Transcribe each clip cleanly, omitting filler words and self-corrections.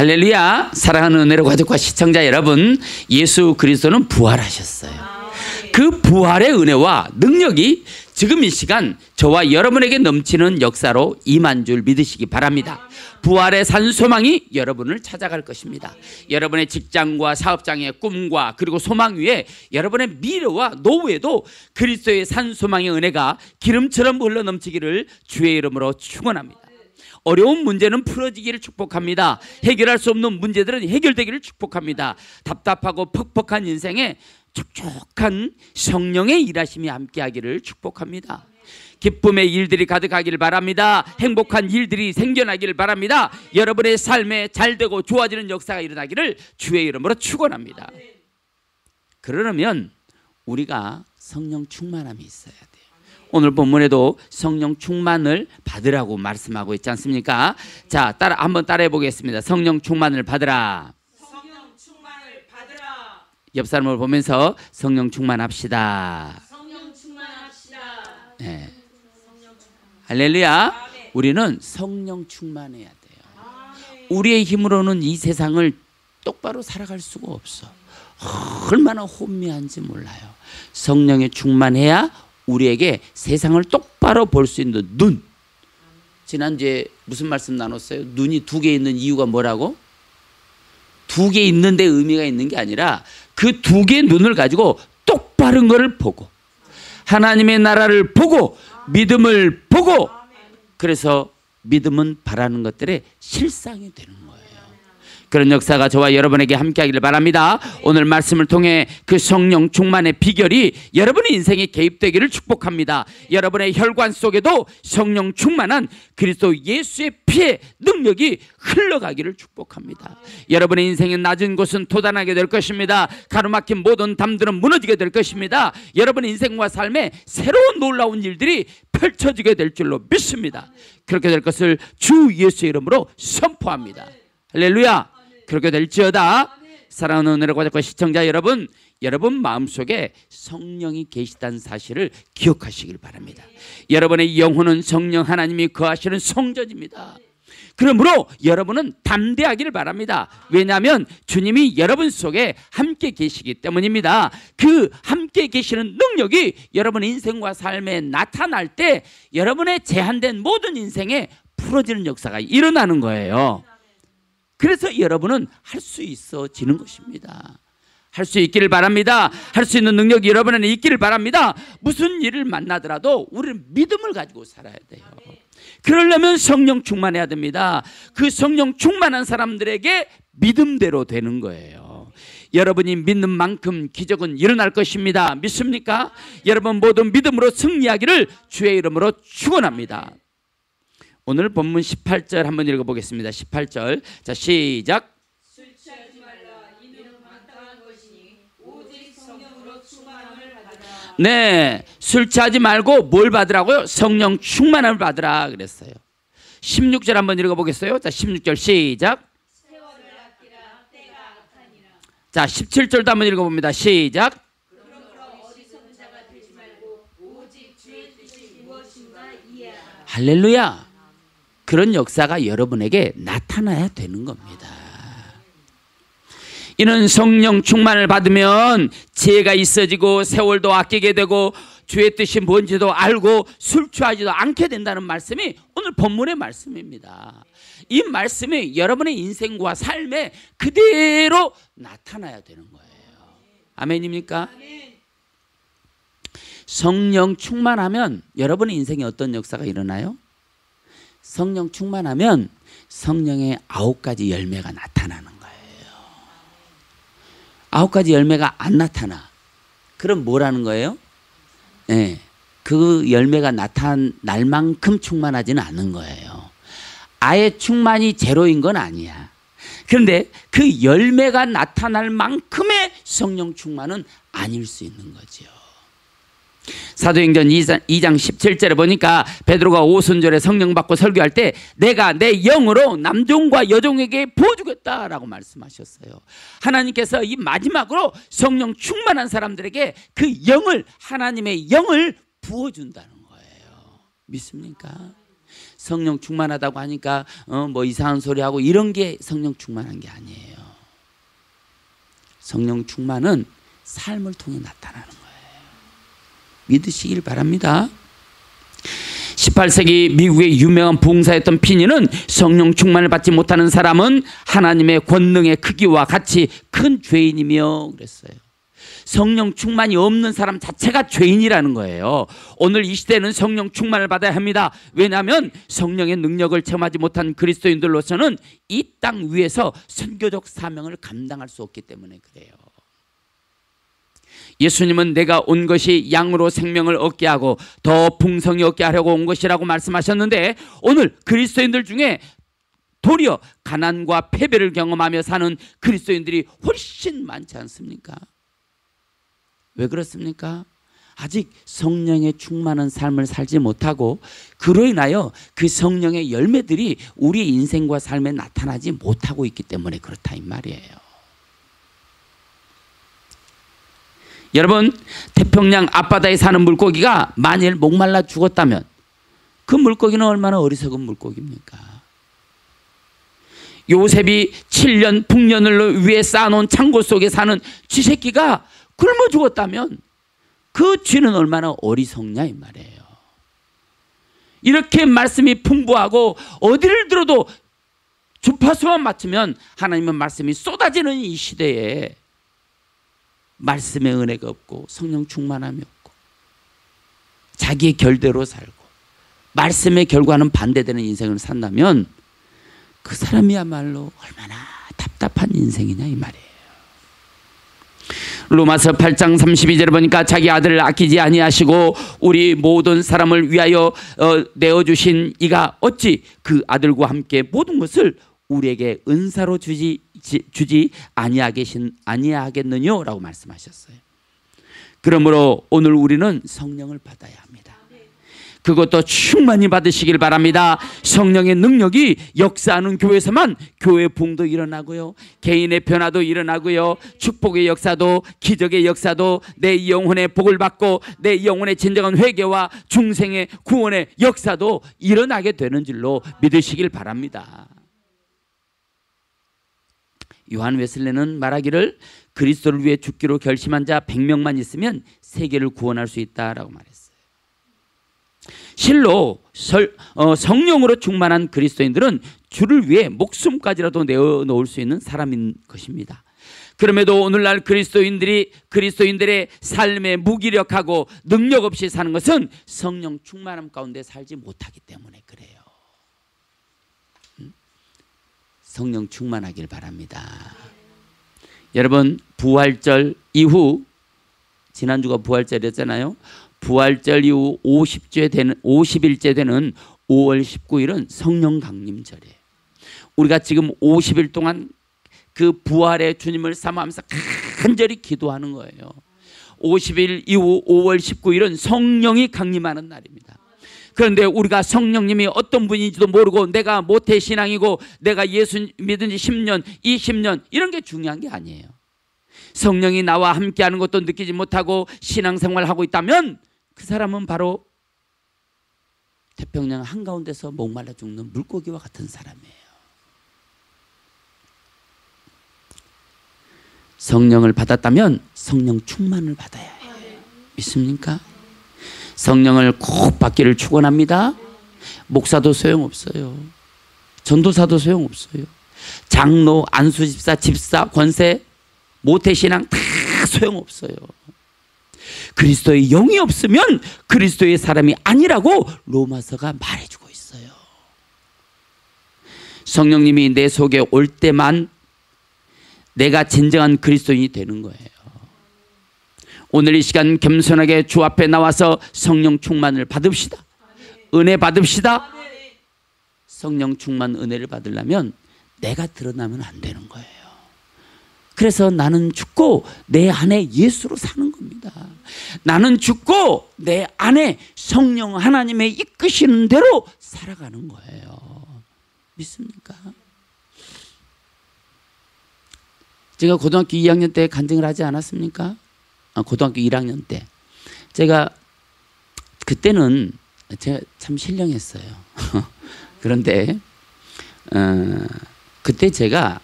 할렐루야. 사랑하는 은혜로 가족과 시청자 여러분, 예수 그리스도는 부활하셨어요. 그 부활의 은혜와 능력이 지금 이 시간 저와 여러분에게 넘치는 역사로 임한 줄 믿으시기 바랍니다. 부활의 산 소망이 여러분을 찾아갈 것입니다. 여러분의 직장과 사업장의 꿈과 그리고 소망 위에 여러분의 미래와 노후에도 그리스도의 산 소망의 은혜가 기름처럼 흘러 넘치기를 주의 이름으로 축원합니다. 어려운 문제는 풀어지기를 축복합니다. 해결할 수 없는 문제들은 해결되기를 축복합니다. 답답하고 퍽퍽한 인생에 촉촉한 성령의 일하심이 함께하기를 축복합니다. 기쁨의 일들이 가득하기를 바랍니다. 행복한 일들이 생겨나기를 바랍니다. 여러분의 삶에 잘되고 좋아지는 역사가 일어나기를 주의 이름으로 축원합니다. 그러려면 우리가 성령 충만함이 있어야 돼요. 오늘 본문에도 성령 충만을 받으라고 말씀하고 있지 않습니까? 자, 한번 따라해 보겠습니다. 성령 충만을 받으라. 성령 충만을 받으라. 옆 사람을 보면서 성령 충만합시다. 성령 충만합시다. 네. 할렐루야. 우리는 성령 충만해야 돼요. 우리의 힘으로는 이 세상을 똑바로 살아갈 수가 없어. 얼마나 혼미한지 몰라요. 성령에 충만해야 우리에게 세상을 똑바로 볼 수 있는 눈. 지난주에 무슨 말씀 나눴어요? 눈이 두 개 있는 이유가 뭐라고? 두 개 있는데 의미가 있는 게 아니라 그 두 개의 눈을 가지고 똑바른 것을 보고 하나님의 나라를 보고 믿음을 보고, 그래서 믿음은 바라는 것들의 실상이 되는 거예요. 그런 역사가 저와 여러분에게 함께하기를 바랍니다. 오늘 말씀을 통해 그 성령 충만의 비결이 여러분의 인생에 개입되기를 축복합니다. 여러분의 혈관 속에도 성령 충만한 그리스도 예수의 피의 능력이 흘러가기를 축복합니다. 여러분의 인생의 낮은 곳은 돋아나게 될 것입니다. 가로막힌 모든 담들은 무너지게 될 것입니다. 여러분의 인생과 삶에 새로운 놀라운 일들이 펼쳐지게 될 줄로 믿습니다. 그렇게 될 것을 주 예수의 이름으로 선포합니다. 할렐루야. 그렇게 될지어다. 사랑하는 은혜로 가족과 시청자 여러분, 여러분 마음속에 성령이 계시다는 사실을 기억하시길 바랍니다. 여러분의 영혼은 성령 하나님이 거하시는 성전입니다. 그러므로 여러분은 담대하기를 바랍니다. 왜냐하면 주님이 여러분 속에 함께 계시기 때문입니다. 그 함께 계시는 능력이 여러분의 인생과 삶에 나타날 때 여러분의 제한된 모든 인생에 풀어지는 역사가 일어나는 거예요. 그래서 여러분은 할 수 있어지는 것입니다. 할 수 있기를 바랍니다. 할 수 있는 능력이 여러분에게 있기를 바랍니다. 무슨 일을 만나더라도 우리는 믿음을 가지고 살아야 돼요. 그러려면 성령 충만해야 됩니다. 그 성령 충만한 사람들에게 믿음대로 되는 거예요. 여러분이 믿는 만큼 기적은 일어날 것입니다. 믿습니까? 여러분 모두 믿음으로 승리하기를 주의 이름으로 축원합니다. 오늘 본문 18절 한번 읽어보겠습니다. 18절. 자, 시작. 술 취하지 말라. 이는 마땅한 것이니 오직 성령으로 충만함을 받으라. 네, 술 취하지 말고 뭘 받으라고요? 성령 충만함을 받으라 그랬어요. 16절 한번 읽어보겠어요. 자, 16절 시작. 세월을 아끼라. 때가 악하니라. 자, 17절도 한번 읽어봅니다. 시작. 그러므로 어리석은 자가 되지 말고 오직 주의 뜻이 무엇인가 이해하라. 할렐루야. 그런 역사가 여러분에게 나타나야 되는 겁니다. 이는 성령 충만을 받으면 지혜가 있어지고 세월도 아끼게 되고 주의 뜻이 뭔지도 알고 술 취하지도 않게 된다는 말씀이 오늘 본문의 말씀입니다. 이 말씀이 여러분의 인생과 삶에 그대로 나타나야 되는 거예요. 아멘입니까? 성령 충만하면 여러분의 인생에 어떤 역사가 일어나요? 성령 충만하면 성령의 9가지 열매가 나타나는 거예요. 9가지 열매가 안 나타나. 그럼 뭐라는 거예요? 네, 그 열매가 나타날 만큼 충만하지는 않은 거예요. 아예 충만이 제로인 건 아니야. 그런데 그 열매가 나타날 만큼의 성령 충만은 아닐 수 있는 거죠. 사도행전 2장 17절에 보니까 베드로가 오순절에 성령 받고 설교할 때 내가 내 영으로 남종과 여종에게 부어주겠다라고 말씀하셨어요. 하나님께서 이 마지막으로 성령 충만한 사람들에게 그 영을, 하나님의 영을 부어준다는 거예요. 믿습니까? 성령 충만하다고 하니까 뭐 이상한 소리 하고 이런 게 성령 충만한 게 아니에요. 성령 충만은 삶을 통해 나타나는 거예요. 믿으시길 바랍니다. 18세기 미국의 유명한 부흥사였던 피니는 성령 충만을 받지 못하는 사람은 하나님의 권능의 크기와 같이 큰 죄인이며 그랬어요. 성령 충만이 없는 사람 자체가 죄인이라는 거예요. 오늘 이 시대는 성령 충만을 받아야 합니다. 왜냐하면 성령의 능력을 체험하지 못한 그리스도인들로서는 이 땅 위에서 선교적 사명을 감당할 수 없기 때문에 그래요. 예수님은 내가 온 것이 양으로 생명을 얻게 하고 더 풍성히 얻게 하려고 온 것이라고 말씀하셨는데, 오늘 그리스도인들 중에 도리어 가난과 패배를 경험하며 사는 그리스도인들이 훨씬 많지 않습니까? 왜 그렇습니까? 아직 성령의 충만한 삶을 살지 못하고 그로 인하여 그 성령의 열매들이 우리 인생과 삶에 나타나지 못하고 있기 때문에 그렇다 이 말이에요. 여러분, 태평양 앞바다에 사는 물고기가 만일 목말라 죽었다면 그 물고기는 얼마나 어리석은 물고기입니까? 요셉이 7년 풍년을 위해 쌓아놓은 창고 속에 사는 쥐새끼가 굶어 죽었다면 그 쥐는 얼마나 어리석냐 이 말이에요. 이렇게 말씀이 풍부하고 어디를 들어도 주파수만 맞추면 하나님의 말씀이 쏟아지는 이 시대에 말씀의 은혜가 없고 성령 충만함이 없고 자기의 결대로 살고 말씀의 결과는 반대되는 인생을 산다면 그 사람이야말로 얼마나 답답한 인생이냐 이 말이에요. 로마서 8장 32절에 보니까 자기 아들을 아끼지 아니하시고 우리 모든 사람을 위하여 내어주신 이가 어찌 그 아들과 함께 모든 것을 우리에게 은사로 주지 아니하겠느냐 라고 말씀하셨어요. 그러므로 오늘 우리는 성령을 받아야 합니다. 그것도 충만히 받으시길 바랍니다. 성령의 능력이 역사하는 교회에서만 교회 부흥도 일어나고요, 개인의 변화도 일어나고요, 축복의 역사도 기적의 역사도 내 영혼의 복을 받고 내 영혼의 진정한 회개와 중생의 구원의 역사도 일어나게 되는 줄로 믿으시길 바랍니다. 요한 웨슬레는 말하기를 그리스도를 위해 죽기로 결심한 자 100명만 있으면 세계를 구원할 수 있다라고 말했어요. 실로 성령으로 충만한 그리스도인들은 주를 위해 목숨까지라도 내어놓을 수 있는 사람인 것입니다. 그럼에도 오늘날 그리스도인들의 삶에 무기력하고 능력 없이 사는 것은 성령 충만함 가운데 살지 못하기 때문에 그래요. 성령 충만하길 바랍니다. 여러분, 부활절 이후, 지난주가 부활절이었잖아요. 부활절 이후 50일째 되는 5월 19일은 성령 강림절이에요. 우리가 지금 50일 동안 그 부활의 주님을 사모하면서 간절히 기도하는 거예요. 50일 이후 5월 19일은 성령이 강림하는 날입니다. 그런데 우리가 성령님이 어떤 분인지도 모르고 내가 모태신앙이고 내가 예수 믿은 지 10년, 20년 이런 게 중요한 게 아니에요. 성령이 나와 함께하는 것도 느끼지 못하고 신앙생활을 하고 있다면 그 사람은 바로 태평양 한가운데서 목말라 죽는 물고기와 같은 사람이에요. 성령을 받았다면 성령 충만을 받아야 해요. 믿습니까? 성령을 꼭 받기를 축원합니다. 목사도 소용없어요. 전도사도 소용없어요. 장로, 안수집사, 집사, 권세, 모태신앙 다 소용없어요. 그리스도의 영이 없으면 그리스도의 사람이 아니라고 로마서가 말해주고 있어요. 성령님이 내 속에 올 때만 내가 진정한 그리스도인이 되는 거예요. 오늘 이 시간 겸손하게 주 앞에 나와서 성령 충만을 받읍시다. 은혜 받읍시다. 성령 충만 은혜를 받으려면 내가 드러나면 안 되는 거예요. 그래서 나는 죽고 내 안에 예수로 사는 겁니다. 나는 죽고 내 안에 성령 하나님의 이끄시는 대로 살아가는 거예요. 믿습니까? 제가 고등학교 2학년 때 간증을 하지 않았습니까? 고등학교 1학년 때 제가 그때는 제가 참 신령했어요. 그런데 그때 제가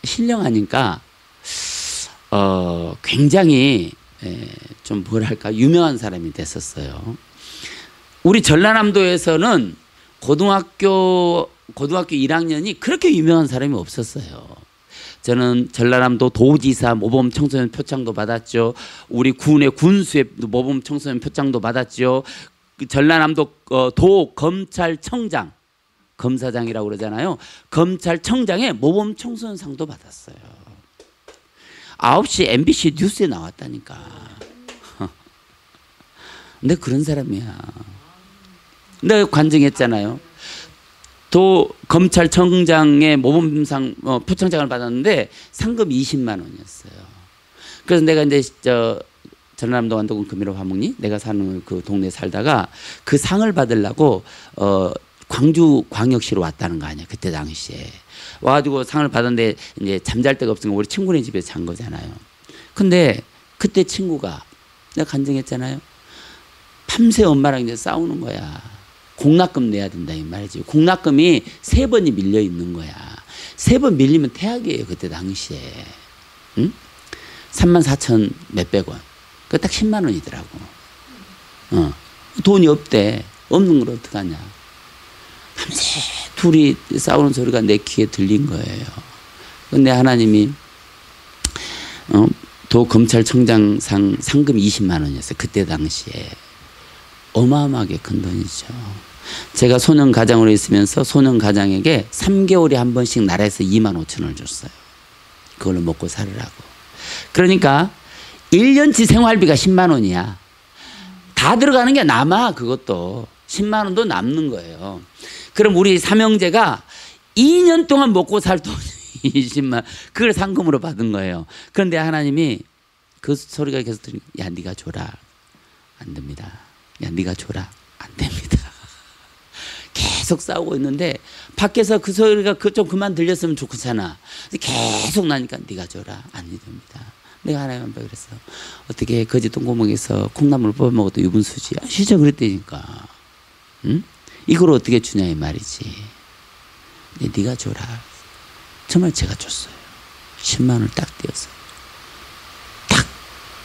신령하니까 굉장히 좀 뭐랄까 유명한 사람이 됐었어요. 우리 전라남도에서는 고등학교 1학년이 그렇게 유명한 사람이 없었어요. 저는 전라남도 도지사 모범 청소년 표창도 받았죠. 우리 군의 군수의 모범 청소년 표창도 받았죠. 전라남도 도 검찰청장, 검사장이라고 그러잖아요. 검찰청장의 모범 청소년상도 받았어요. 9시 MBC 뉴스에 나왔다니까. 근데 그런 사람이야. 내가 관증했잖아요. 도 검찰청장의 모범상 표창장을 받았는데 상금 20만 원이었어요. 그래서 내가 이제 전라남도 완도군 금이로 화목리 내가 사는 그 동네에 살다가 그 상을 받으려고 광주 광역시로 왔다는 거 아니야. 그때 당시에 와가지고 상을 받았는데 이제 잠잘 데가 없으니까 우리 친구네 집에서 잔 거잖아요. 근데 그때 친구가 내가 간증했잖아요. 밤새 엄마랑 이제 싸우는 거야. 공납금 내야 된다 이 말이지. 공납금이 3번이 밀려 있는 거야. 3번 밀리면 태학이에요. 그때 당시에. 응? 34,000 몇백 원. 그 딱 10만 원이더라고. 돈이 없대. 없는 걸 어떡하냐. 밤새 둘이 싸우는 소리가 내 귀에 들린 거예요. 근데 하나님이 도 검찰청장상 상금 20만 원이었어요. 그때 당시에. 어마어마하게 큰 돈이죠. 제가 소년 가장으로 있으면서 소년 가장에게 3개월에 한 번씩 나라에서 2만 5천 원을 줬어요. 그걸로 먹고 살으라고. 그러니까 1년치 생활비가 10만 원이야. 다 들어가는 게 남아. 그것도 10만 원도 남는 거예요. 그럼 우리 삼형제가 2년 동안 먹고 살 돈이 20만, 그걸 상금으로 받은 거예요. 그런데 하나님이 그 소리가 계속 들으니까 야 네가 줘라. 안 됩니다. 야 네가 줘라. 안 됩니다. 계속 싸우고 있는데 밖에서 그 소리가 좀 그만 들렸으면 좋겠잖아. 계속 나니까 네가 줘라. 안 됩니다. 내가 하나님 앞에 그랬어. 어떻게 거지 똥구멍에서 콩나물 뽑아먹어도 유분수지. 진짜 그랬다니까. 응? 이걸 어떻게 주냐 이 말이지. 네가 줘라. 정말 제가 줬어요. 10만 원을 딱 띄어서 딱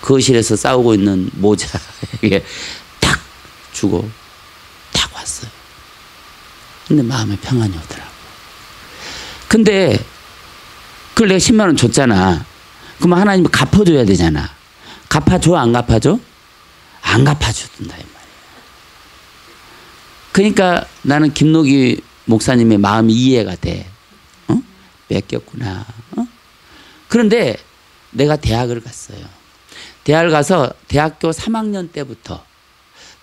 거실에서 싸우고 있는 모자에게 딱 주고 딱 왔어요. 근데 마음에 평안이 오더라고. 근데 그걸 내가 10만 원 줬잖아. 그러면 하나님은 갚아줘야 되잖아. 갚아줘 안 갚아줘? 안 갚아준다 이 말이야. 그러니까 나는 김노기 목사님의 마음이 이해가 돼. 뺏겼구나. 그런데 내가 대학을 갔어요. 대학을 가서 대학교 3학년 때부터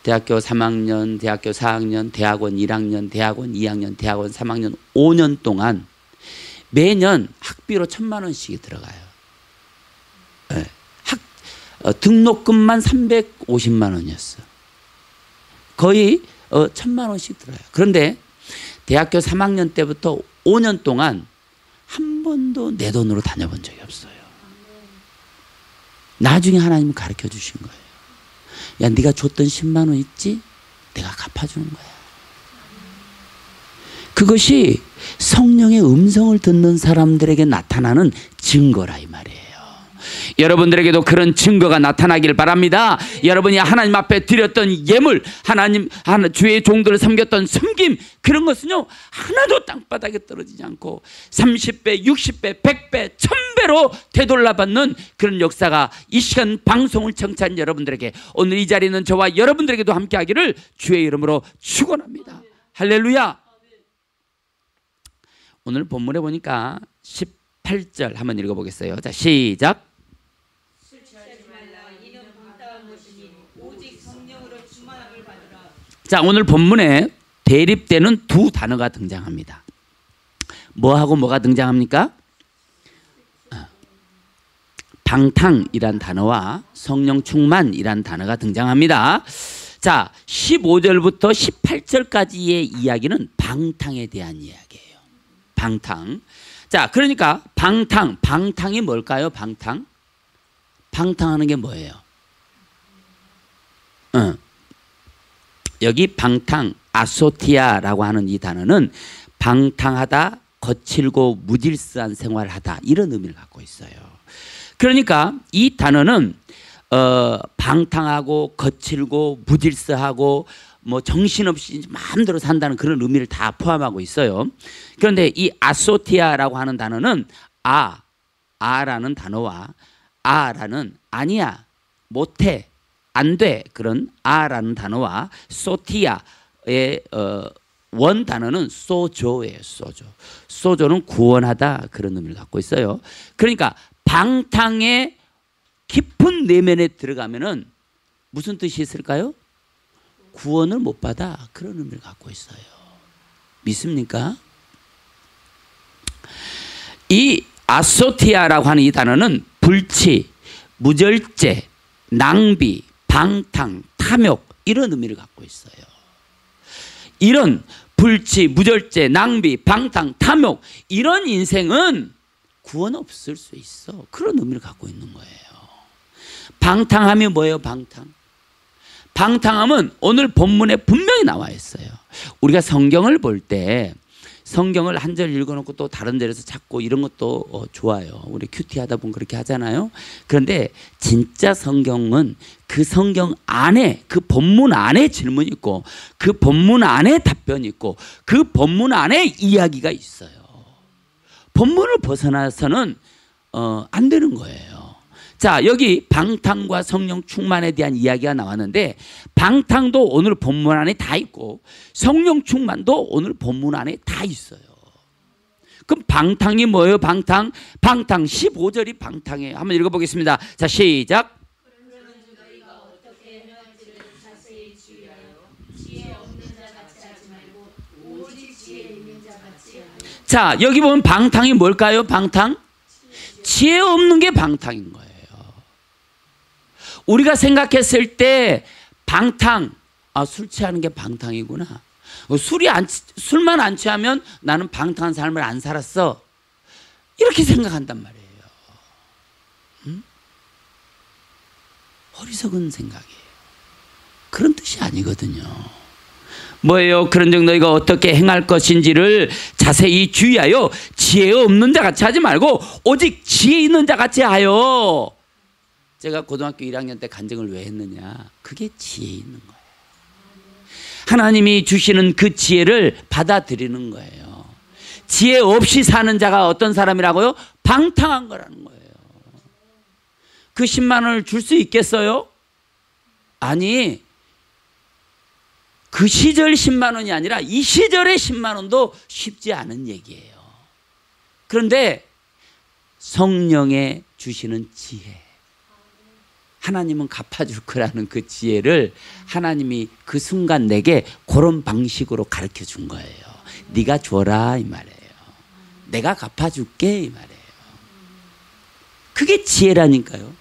대학교 3학년, 대학교 4학년, 대학원 1학년, 대학원 2학년, 대학원 3학년 5년 동안 매년 학비로 1,000만 원씩이 들어가요. 네. 등록금만 350만 원이었어. 거의 1,000만 원씩 들어요. 그런데 대학교 3학년 때부터 5년 동안 한 번도 내 돈으로 다녀본 적이 없어요. 나중에 하나님은 가르쳐 주신 거예요. 야, 네가 줬던 10만 원 있지? 내가 갚아주는 거야. 그것이 성령의 음성을 듣는 사람들에게 나타나는 증거라 이 말이에요. 여러분들에게도 그런 증거가 나타나길 바랍니다. 여러분이 하나님 앞에 드렸던 예물, 주의 종들을 섬겼던 섬김, 그런 것은요 하나도 땅바닥에 떨어지지 않고 30배, 60배, 100배, 1000배로 되돌아받는 그런 역사가 이 시간 방송을 청취한 여러분들에게, 오늘 이 자리에 있는 저와 여러분들에게도 함께 하기를 주의 이름으로 축원합니다. 할렐루야. 오늘 본문에 보니까 18절 한번 읽어보겠어요. 자, 시작. 술 취하지 말라. 이는 방탕한 것이니 오직 성령으로 충만함을 받으라. 자, 오늘 본문에 대립되는 두 단어가 등장합니다. 뭐하고 뭐가 등장합니까? 방탕이란 단어와 성령 충만이란 단어가 등장합니다. 자, 15절부터 18절까지의 이야기는 방탕에 대한 이야기예요. 방탕. 자, 그러니까 방탕이 뭘까요? 방탕하는 게 뭐예요? 여기 방탕, 아소티아라고 하는 이 단어는 방탕하다, 거칠고 무질서한 생활하다, 이런 의미를 갖고 있어요. 그러니까 이 단어는 방탕하고 거칠고 무질서하고 뭐 정신없이 마음대로 산다는 그런 의미를 다 포함하고 있어요. 그런데 이 아소티아라고 하는 단어는 아라는 단어와 아라는 아니야, 못해, 안 돼, 그런 아라는 단어와 소티아의 원 단어는 소조예요. 소조는 구원하다, 그런 의미를 갖고 있어요. 그러니까 방탕의 깊은 내면에 들어가면은 무슨 뜻이 있을까요? 구원을 못 받아, 그런 의미를 갖고 있어요. 믿습니까? 이 아소티아라고 하는 이 단어는 불치, 무절제, 낭비, 방탕, 탐욕, 이런 의미를 갖고 있어요. 이런 불치, 무절제, 낭비, 방탕, 탐욕, 이런 인생은 구원 없을 수 있어, 그런 의미를 갖고 있는 거예요. 방탕하면 뭐예요? 방탕함은 오늘 본문에 분명히 나와 있어요. 우리가 성경을 볼 때 성경을 한 절 읽어놓고 또 다른 절에서 찾고 이런 것도 좋아요. 우리 큐티 하다 보면 그렇게 하잖아요. 그런데 진짜 성경은 그 성경 안에, 그 본문 안에 질문이 있고, 그 본문 안에 답변이 있고, 그 본문 안에 이야기가 있어요. 본문을 벗어나서는 안 되는 거예요. 자, 여기 방탕과 성령 충만에 대한 이야기가 나왔는데, 방탕도 오늘 본문 안에 다 있고 성령 충만도 오늘 본문 안에 다 있어요. 그럼 방탕이 뭐예요? 방탕 15절이 방탕이에요. 한번 읽어보겠습니다. 자, 시작. 자, 여기 보면 방탕이 뭘까요? 지혜 없는 게 방탕인 거예요. 우리가 생각했을 때 방탕, 술 취하는 게 방탕이구나. 술만 안 취하면 나는 방탕한 삶을 안 살았어, 이렇게 생각한단 말이에요. 어리석은 생각이에요. 그런 뜻이 아니거든요. 뭐예요? 그런즉 너희가 어떻게 행할 것인지를 자세히 주의하여 지혜 없는 자 같이 하지 말고 오직 지혜 있는 자 같이 하여. 제가 고등학교 1학년 때 간증을 왜 했느냐, 그게 지혜 있는 거예요. 하나님이 주시는 그 지혜를 받아들이는 거예요. 지혜 없이 사는 자가 어떤 사람이라고요? 방탕한 거라는 거예요. 그 10만 원을 줄 수 있겠어요? 아니, 그 시절 10만 원이 아니라 이 시절의 10만 원도 쉽지 않은 얘기예요. 그런데 성령의 주시는 지혜, 하나님은 갚아줄 거라는 그 지혜를 하나님이 그 순간 내게 그런 방식으로 가르쳐 준 거예요. 네가 줘라, 이 말이에요. 내가 갚아줄게, 이 말이에요. 그게 지혜라니까요.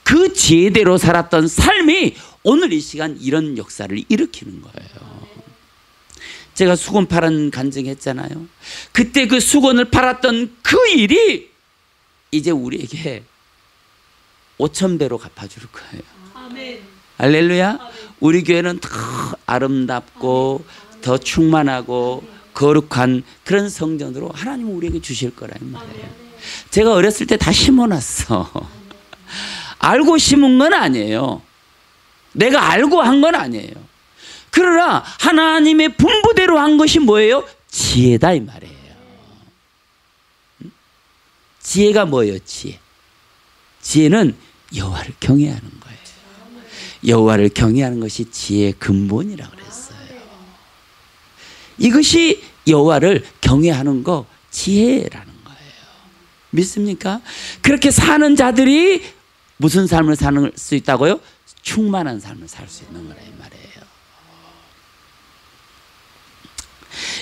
그 지혜대로 살았던 삶이 오늘 이 시간 이런 역사를 일으키는 거예요. 제가 수건 파는 간증했잖아요. 그때 그 수건을 팔았던 그 일이 이제 우리에게 5,000배로 갚아줄 거예요. 아멘. 할렐루야. 아멘. 우리 교회는 더 아름답고 아멘. 더 충만하고 거룩한 그런 성전으로 하나님은 우리에게 주실 거라는 말이에요. 제가 어렸을 때 다 심어놨어. 알고 심은 건 아니에요. 내가 알고 한 건 아니에요. 그러나 하나님의 분부대로 한 것이 뭐예요? 지혜다, 이 말이에요. 지혜가 뭐예요? 지혜는 여호와를 경외하는 거예요. 여호와를 경외하는 것이 지혜의 근본이라고 그랬어요. 이것이 여호와를 경외하는 거, 지혜라는 거예요. 믿습니까? 그렇게 사는 자들이 무슨 삶을 살 수 있다고요? 충만한 삶을 살 수 있는 거라, 이 말이에요.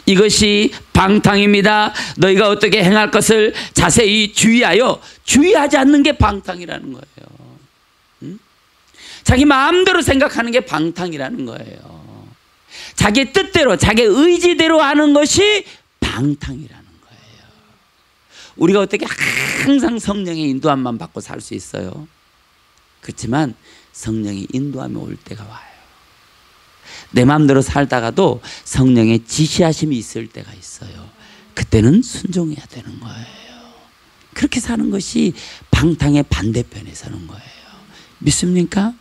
이것이 방탕입니다. 너희가 어떻게 행할 것을 자세히 주의하여. 주의하지 않는 게 방탕이라는 거예요. 자기 마음대로 생각하는 게 방탕이라는 거예요. 자기 뜻대로, 자기 의지대로 하는 것이 방탕이라는 거예요. 우리가 어떻게 항상 성령의 인도함만 받고 살 수 있어요? 그렇지만 성령이 인도함이 올 때가 와요. 내 마음대로 살다가도 성령의 지시하심이 있을 때가 있어요. 그때는 순종해야 되는 거예요. 그렇게 사는 것이 방탕의 반대편에 서는 거예요. 믿습니까?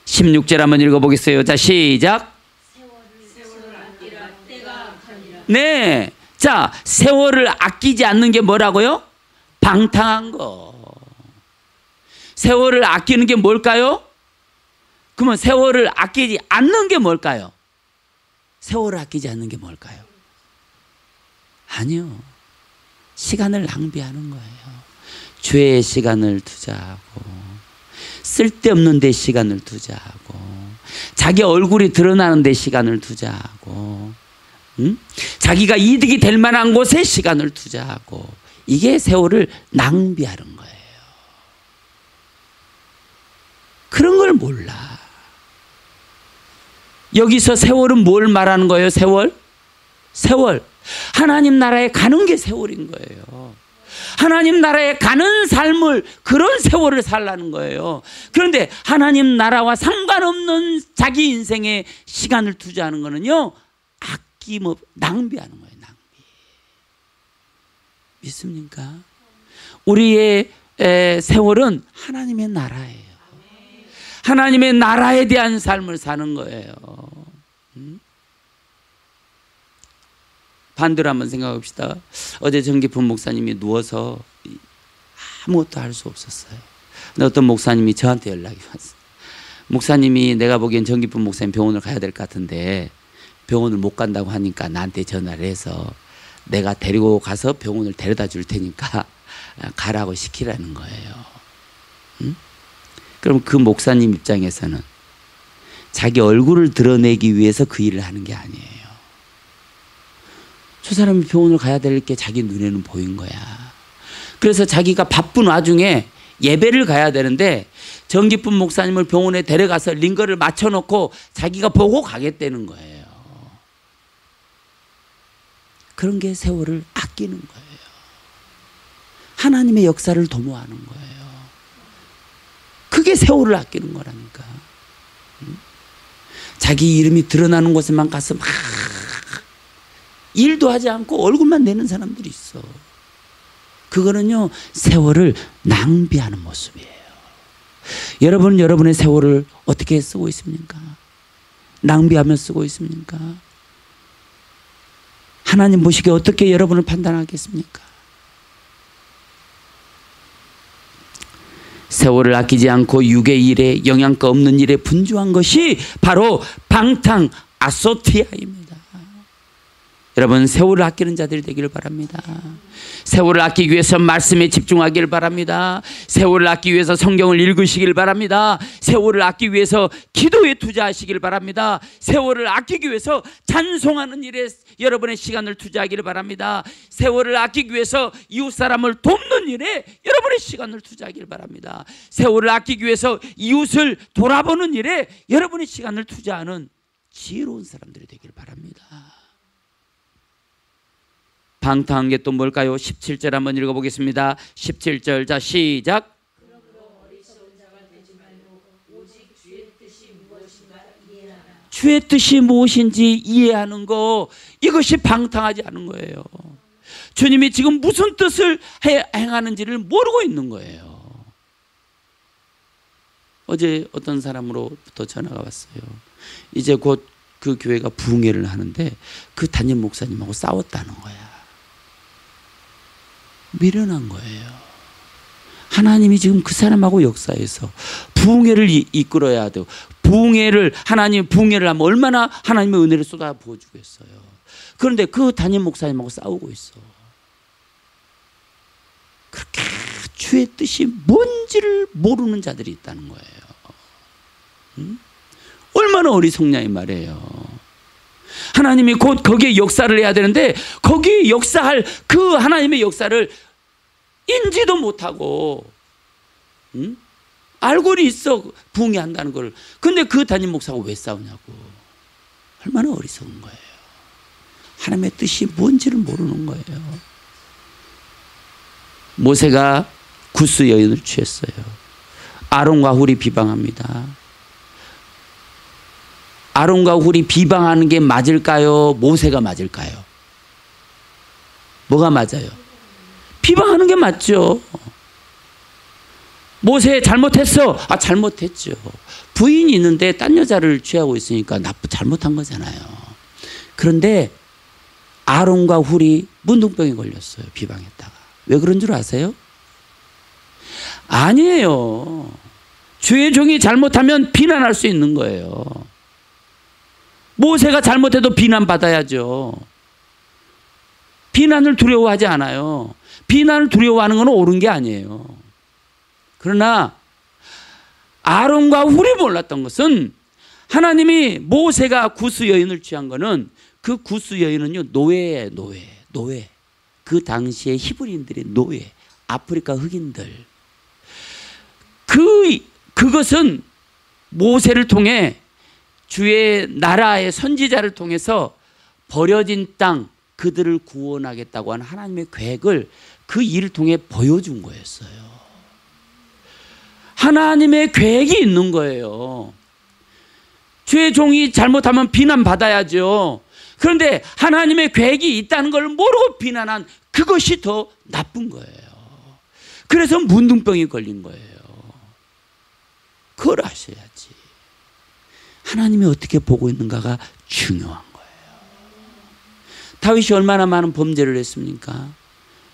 16절 한번 읽어보겠어요. 자, 시작. 세월을 아끼라 때가 가니라. 네. 자, 세월을 아끼지 않는 게 뭐라고요? 방탕한 거. 세월을 아끼는 게 뭘까요? 그러면 세월을 아끼지 않는 게 뭘까요? 세월을 아끼지 않는 게 뭘까요? 아니요. 시간을 낭비하는 거예요. 죄의 시간을 투자하고, 쓸데없는 데 시간을 투자하고, 자기 얼굴이 드러나는 데 시간을 투자하고, 자기가 이득이 될 만한 곳에 시간을 투자하고, 이게 세월을 낭비하는 거예요. 그런 걸 몰라. 여기서 세월은 뭘 말하는 거예요? 세월? 세월. 하나님 나라에 가는 게 세월인 거예요. 하나님 나라에 가는 삶을, 그런 세월을 살라는 거예요. 그런데 하나님 나라와 상관없는 자기 인생에 시간을 투자하는 거는요, 낭비하는 거예요. 낭비. 믿습니까? 우리의 세월은 하나님의 나라예요. 하나님의 나라에 대한 삶을 사는 거예요. 반대로 한번 생각해 봅시다. 어제 정기품 목사님이 누워서 아무것도 할 수 없었어요. 근데 어떤 목사님이 저한테 연락이 왔어요. 목사님이 내가 보기엔 정기품 목사님 병원을 가야 될 것 같은데 병원을 못 간다고 하니까 나한테 전화를 해서 내가 데리고 가서 병원을 데려다 줄 테니까 가라고 시키라는 거예요. 그럼 그 목사님 입장에서는 자기 얼굴을 드러내기 위해서 그 일을 하는 게 아니에요. 저 사람이 병원을 가야 될 게 자기 눈에는 보인 거야. 그래서 자기가 바쁜 와중에 예배를 가야 되는데 정기품 목사님을 병원에 데려가서 링거를 맞춰놓고 자기가 보고 가겠다는 거예요. 그런 게 세월을 아끼는 거예요. 하나님의 역사를 도모하는 거예요. 그게 세월을 아끼는 거라니까. 자기 이름이 드러나는 곳에만 가서 막 일도 하지 않고 얼굴만 내는 사람들이 있어. 그거는요, 세월을 낭비하는 모습이에요. 여러분은 여러분의 세월을 어떻게 쓰고 있습니까? 낭비하며 쓰고 있습니까? 하나님 보시기에 어떻게 여러분을 판단하겠습니까? 세월을 아끼지 않고 육의 일에, 영양가 없는 일에 분주한 것이 바로 방탕 아소티아입니다. 여러분, 세월을 아끼는 자들이 되기를 바랍니다. 세월을 아끼기 위해서 말씀에 집중하기를 바랍니다. 세월을 아끼기 위해서 성경을 읽으시길 바랍니다. 세월을 아끼기 위해서 기도에 투자하시길 바랍니다. 세월을 아끼기 위해서 찬송하는 일에 여러분의 시간을 투자하기를 바랍니다. 세월을 아끼기 위해서 이웃 사람을 돕는 일에 여러분의 시간을 투자하기를 바랍니다. 세월을 아끼기 위해서 이웃을 돌아보는 일에 여러분의 시간을 투자하는 지혜로운 사람들이 되기를 바랍니다. 방탕한 게 또 뭘까요? 17절 한번 읽어보겠습니다. 17절, 자 시작. 그러므로 어리석은 자가 되지 말고 오직 주의 뜻이 무엇인가 이해하라. 주의 뜻이 무엇인지 이해하는 거, 이것이 방탕하지 않은 거예요. 주님이 지금 무슨 뜻을 행하는지를 모르고 있는 거예요. 어제 어떤 사람으로부터 전화가 왔어요. 이제 곧 그 교회가 부흥회를 하는데 그 담임 목사님하고 싸웠다는 거야. 미련한 거예요. 하나님이 지금 그 사람하고 역사해서 부흥회를 이끌어야 돼요. 하나님 부흥회를 하면 얼마나 하나님의 은혜를 쏟아 부어주겠어요. 그런데 그 담임 목사님하고 싸우고 있어. 그렇게 주의 뜻이 뭔지를 모르는 자들이 있다는 거예요. 얼마나 어리석냐 이 말이에요. 하나님이 곧 거기에 역사를 해야 되는데 거기에 역사할 그 하나님의 역사를 인지도 못하고 알고는 있어, 부흥회 한다는 걸. 근데 그 담임 목사가 왜 싸우냐고. 얼마나 어리석은 거예요. 하나님의 뜻이 뭔지를 모르는 거예요. 모세가 구스 여인을 취했어요. 아론과 훌이 비방합니다. 아론과 훌이 비방하는 게 맞을까요? 모세가 맞을까요? 뭐가 맞아요? 비방하는 게 맞죠. 모세 잘못했어. 잘못했죠. 부인이 있는데 딴 여자를 취하고 있으니까 잘못한 거잖아요. 그런데 아론과 훌이 문둥병에 걸렸어요. 비방했다가. 왜 그런 줄 아세요? 아니에요. 주의 종이 잘못하면 비난할 수 있는 거예요. 모세가 잘못해도 비난받아야죠. 비난을 두려워하지 않아요. 비난을 두려워하는 건 옳은 게 아니에요. 그러나 아론과 훌이 몰랐던 것은 하나님이 모세가 구스 여인을 취한 거는 그 구스 여인은요 노예예요. 노예. 그 당시에 히브리인들의 노예, 아프리카 흑인들. 그것은 모세를 통해 주의 나라의 선지자를 통해서 버려진 땅 그들을 구원하겠다고 하는 하나님의 계획을 그 일을 통해 보여준 거였어요. 하나님의 계획이 있는 거예요. 주의 종이 잘못하면 비난받아야죠. 그런데 하나님의 계획이 있다는 걸 모르고 비난한 그것이 더 나쁜 거예요. 그래서 문둥병이 걸린 거예요. 그걸 아셔야지. 하나님이 어떻게 보고 있는가가 중요한 거예요. 다윗이 얼마나 많은 범죄를 했습니까?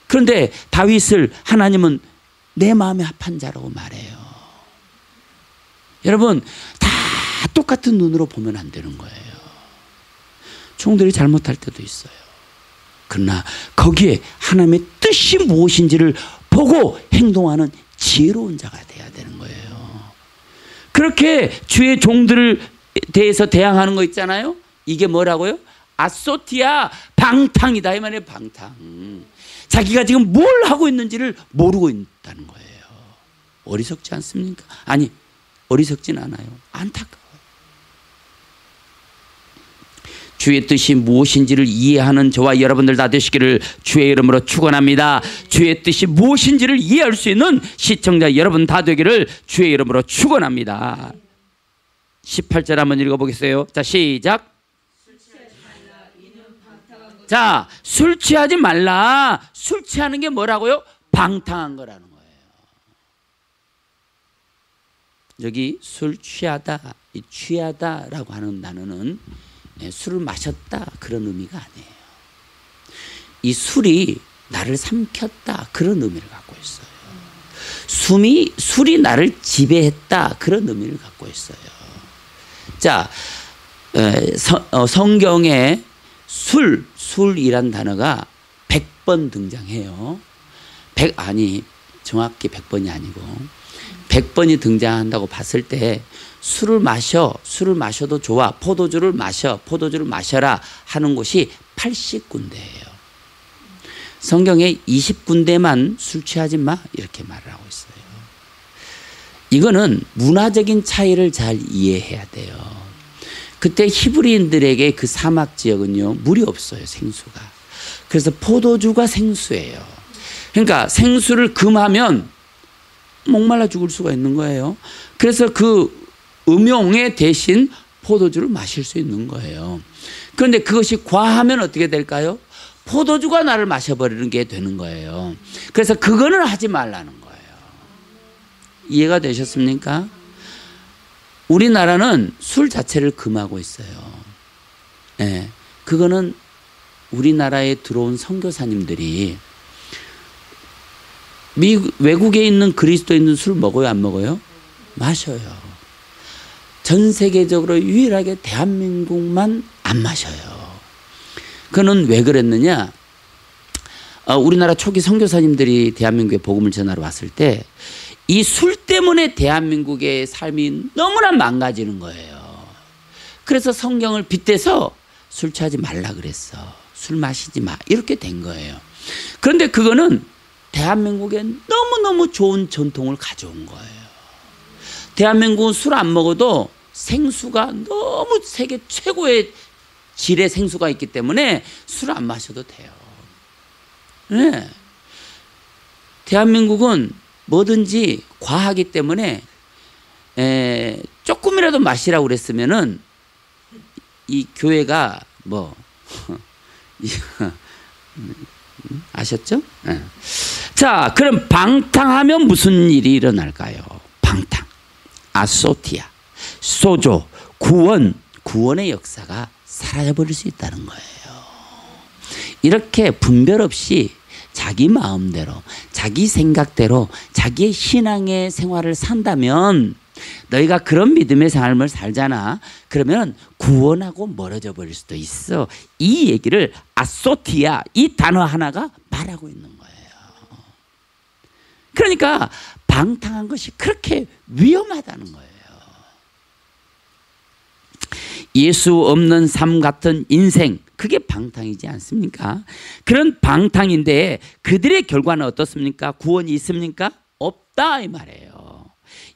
그런데 다윗을 하나님은 내 마음에 합한 자라고 말해요. 여러분 다 똑같은 눈으로 보면 안 되는 거예요. 종들이 잘못할 때도 있어요. 그러나 거기에 하나님의 뜻이 무엇인지를 보고 행동하는 지혜로운 자가 돼야 되는 거예요. 그렇게 주의 종들을 대해서 대항하는 거 있잖아요. 이게 뭐라고요? 아소티아, 방탕이다 이 말이에요. 방탕. 자기가 지금 뭘 하고 있는지를 모르고 있다는 거예요. 어리석지 않습니까? 아니 어리석진 않아요. 안타까워요. 주의 뜻이 무엇인지를 이해하는 저와 여러분들 다 되시기를 주의 이름으로 축원합니다. 주의 뜻이 무엇인지를 이해할 수 있는 시청자 여러분 다 되기를 주의 이름으로 축원합니다. 18절 한번 읽어보겠어요. 자 시작. 자, 술 취하지 말라. 술 취하는 게 뭐라고요? 방탕한 거라는 거예요. 여기 술 취하다, 이 취하다라고 하는 단어는 술을 마셨다 그런 의미가 아니에요. 이 술이 나를 삼켰다 그런 의미를 갖고 있어요. 술이 나를 지배했다 그런 의미를 갖고 있어요. 자, 성경에 술이란 단어가 100번 등장해요. 정확히 100번이 아니고 100번이 등장한다고 봤을 때 술을 마셔도 좋아. 포도주를 마셔라 하는 곳이 80군데예요. 성경에 20군데만 술 취하지 마 이렇게 말을 하고 있어요. 이거는 문화적인 차이를 잘 이해해야 돼요. 그때 히브리인들에게 그 사막 지역은요 물이 없어요. 생수가. 그래서 포도주가 생수예요. 그러니까 생수를 금하면 목말라 죽을 수가 있는 거예요. 그래서 그 음용의 대신 포도주를 마실 수 있는 거예요. 그런데 그것이 과하면 어떻게 될까요? 포도주가 나를 마셔버리는 게 되는 거예요. 그래서 그거는 하지 말라는 거예요. 이해가 되셨습니까? 우리나라는 술 자체를 금하고 있어요. 네, 그거는 우리나라에 들어온 선교사님들이 외국에 있는 그리스도인은 술 먹어요, 안 먹어요? 마셔요. 전 세계적으로 유일하게 대한민국만 안 마셔요. 그는 왜 그랬느냐? 우리나라 초기 선교사님들이 대한민국에 복음을 전하러 왔을 때 이 술 때문에 대한민국의 삶이 너무나 망가지는 거예요. 그래서 성경을 빗대서 술 취하지 말라 그랬어. 술 마시지 마. 이렇게 된 거예요. 그런데 그거는 대한민국에 너무너무 좋은 전통을 가져온 거예요. 대한민국은 술 안 먹어도 생수가 너무 세계 최고의 질의 생수가 있기 때문에 술 안 마셔도 돼요. 네. 대한민국은 뭐든지 과하기 때문에 조금이라도 마시라고 그랬으면은 이 교회가 뭐 아셨죠? 네. 자, 그럼 방탕하면 무슨 일이 일어날까요? 방탕, 아소티아, 소조, 구원의 역사가 사라져버릴 수 있다는 거예요. 이렇게 분별 없이 자기 마음대로, 자기 생각대로 자기의 신앙의 생활을 산다면, 너희가 그런 믿음의 삶을 살잖아. 그러면 구원하고 멀어져 버릴 수도 있어. 이 얘기를 아소티아, 이 단어 하나가 말하고 있는 거예요. 그러니까 방탕한 것이 그렇게 위험하다는 거예요. 예수 없는 삶 같은 인생, 그게 방탕이지 않습니까? 그런 방탕인데 그들의 결과는 어떻습니까? 구원이 있습니까? 없다 이 말이에요.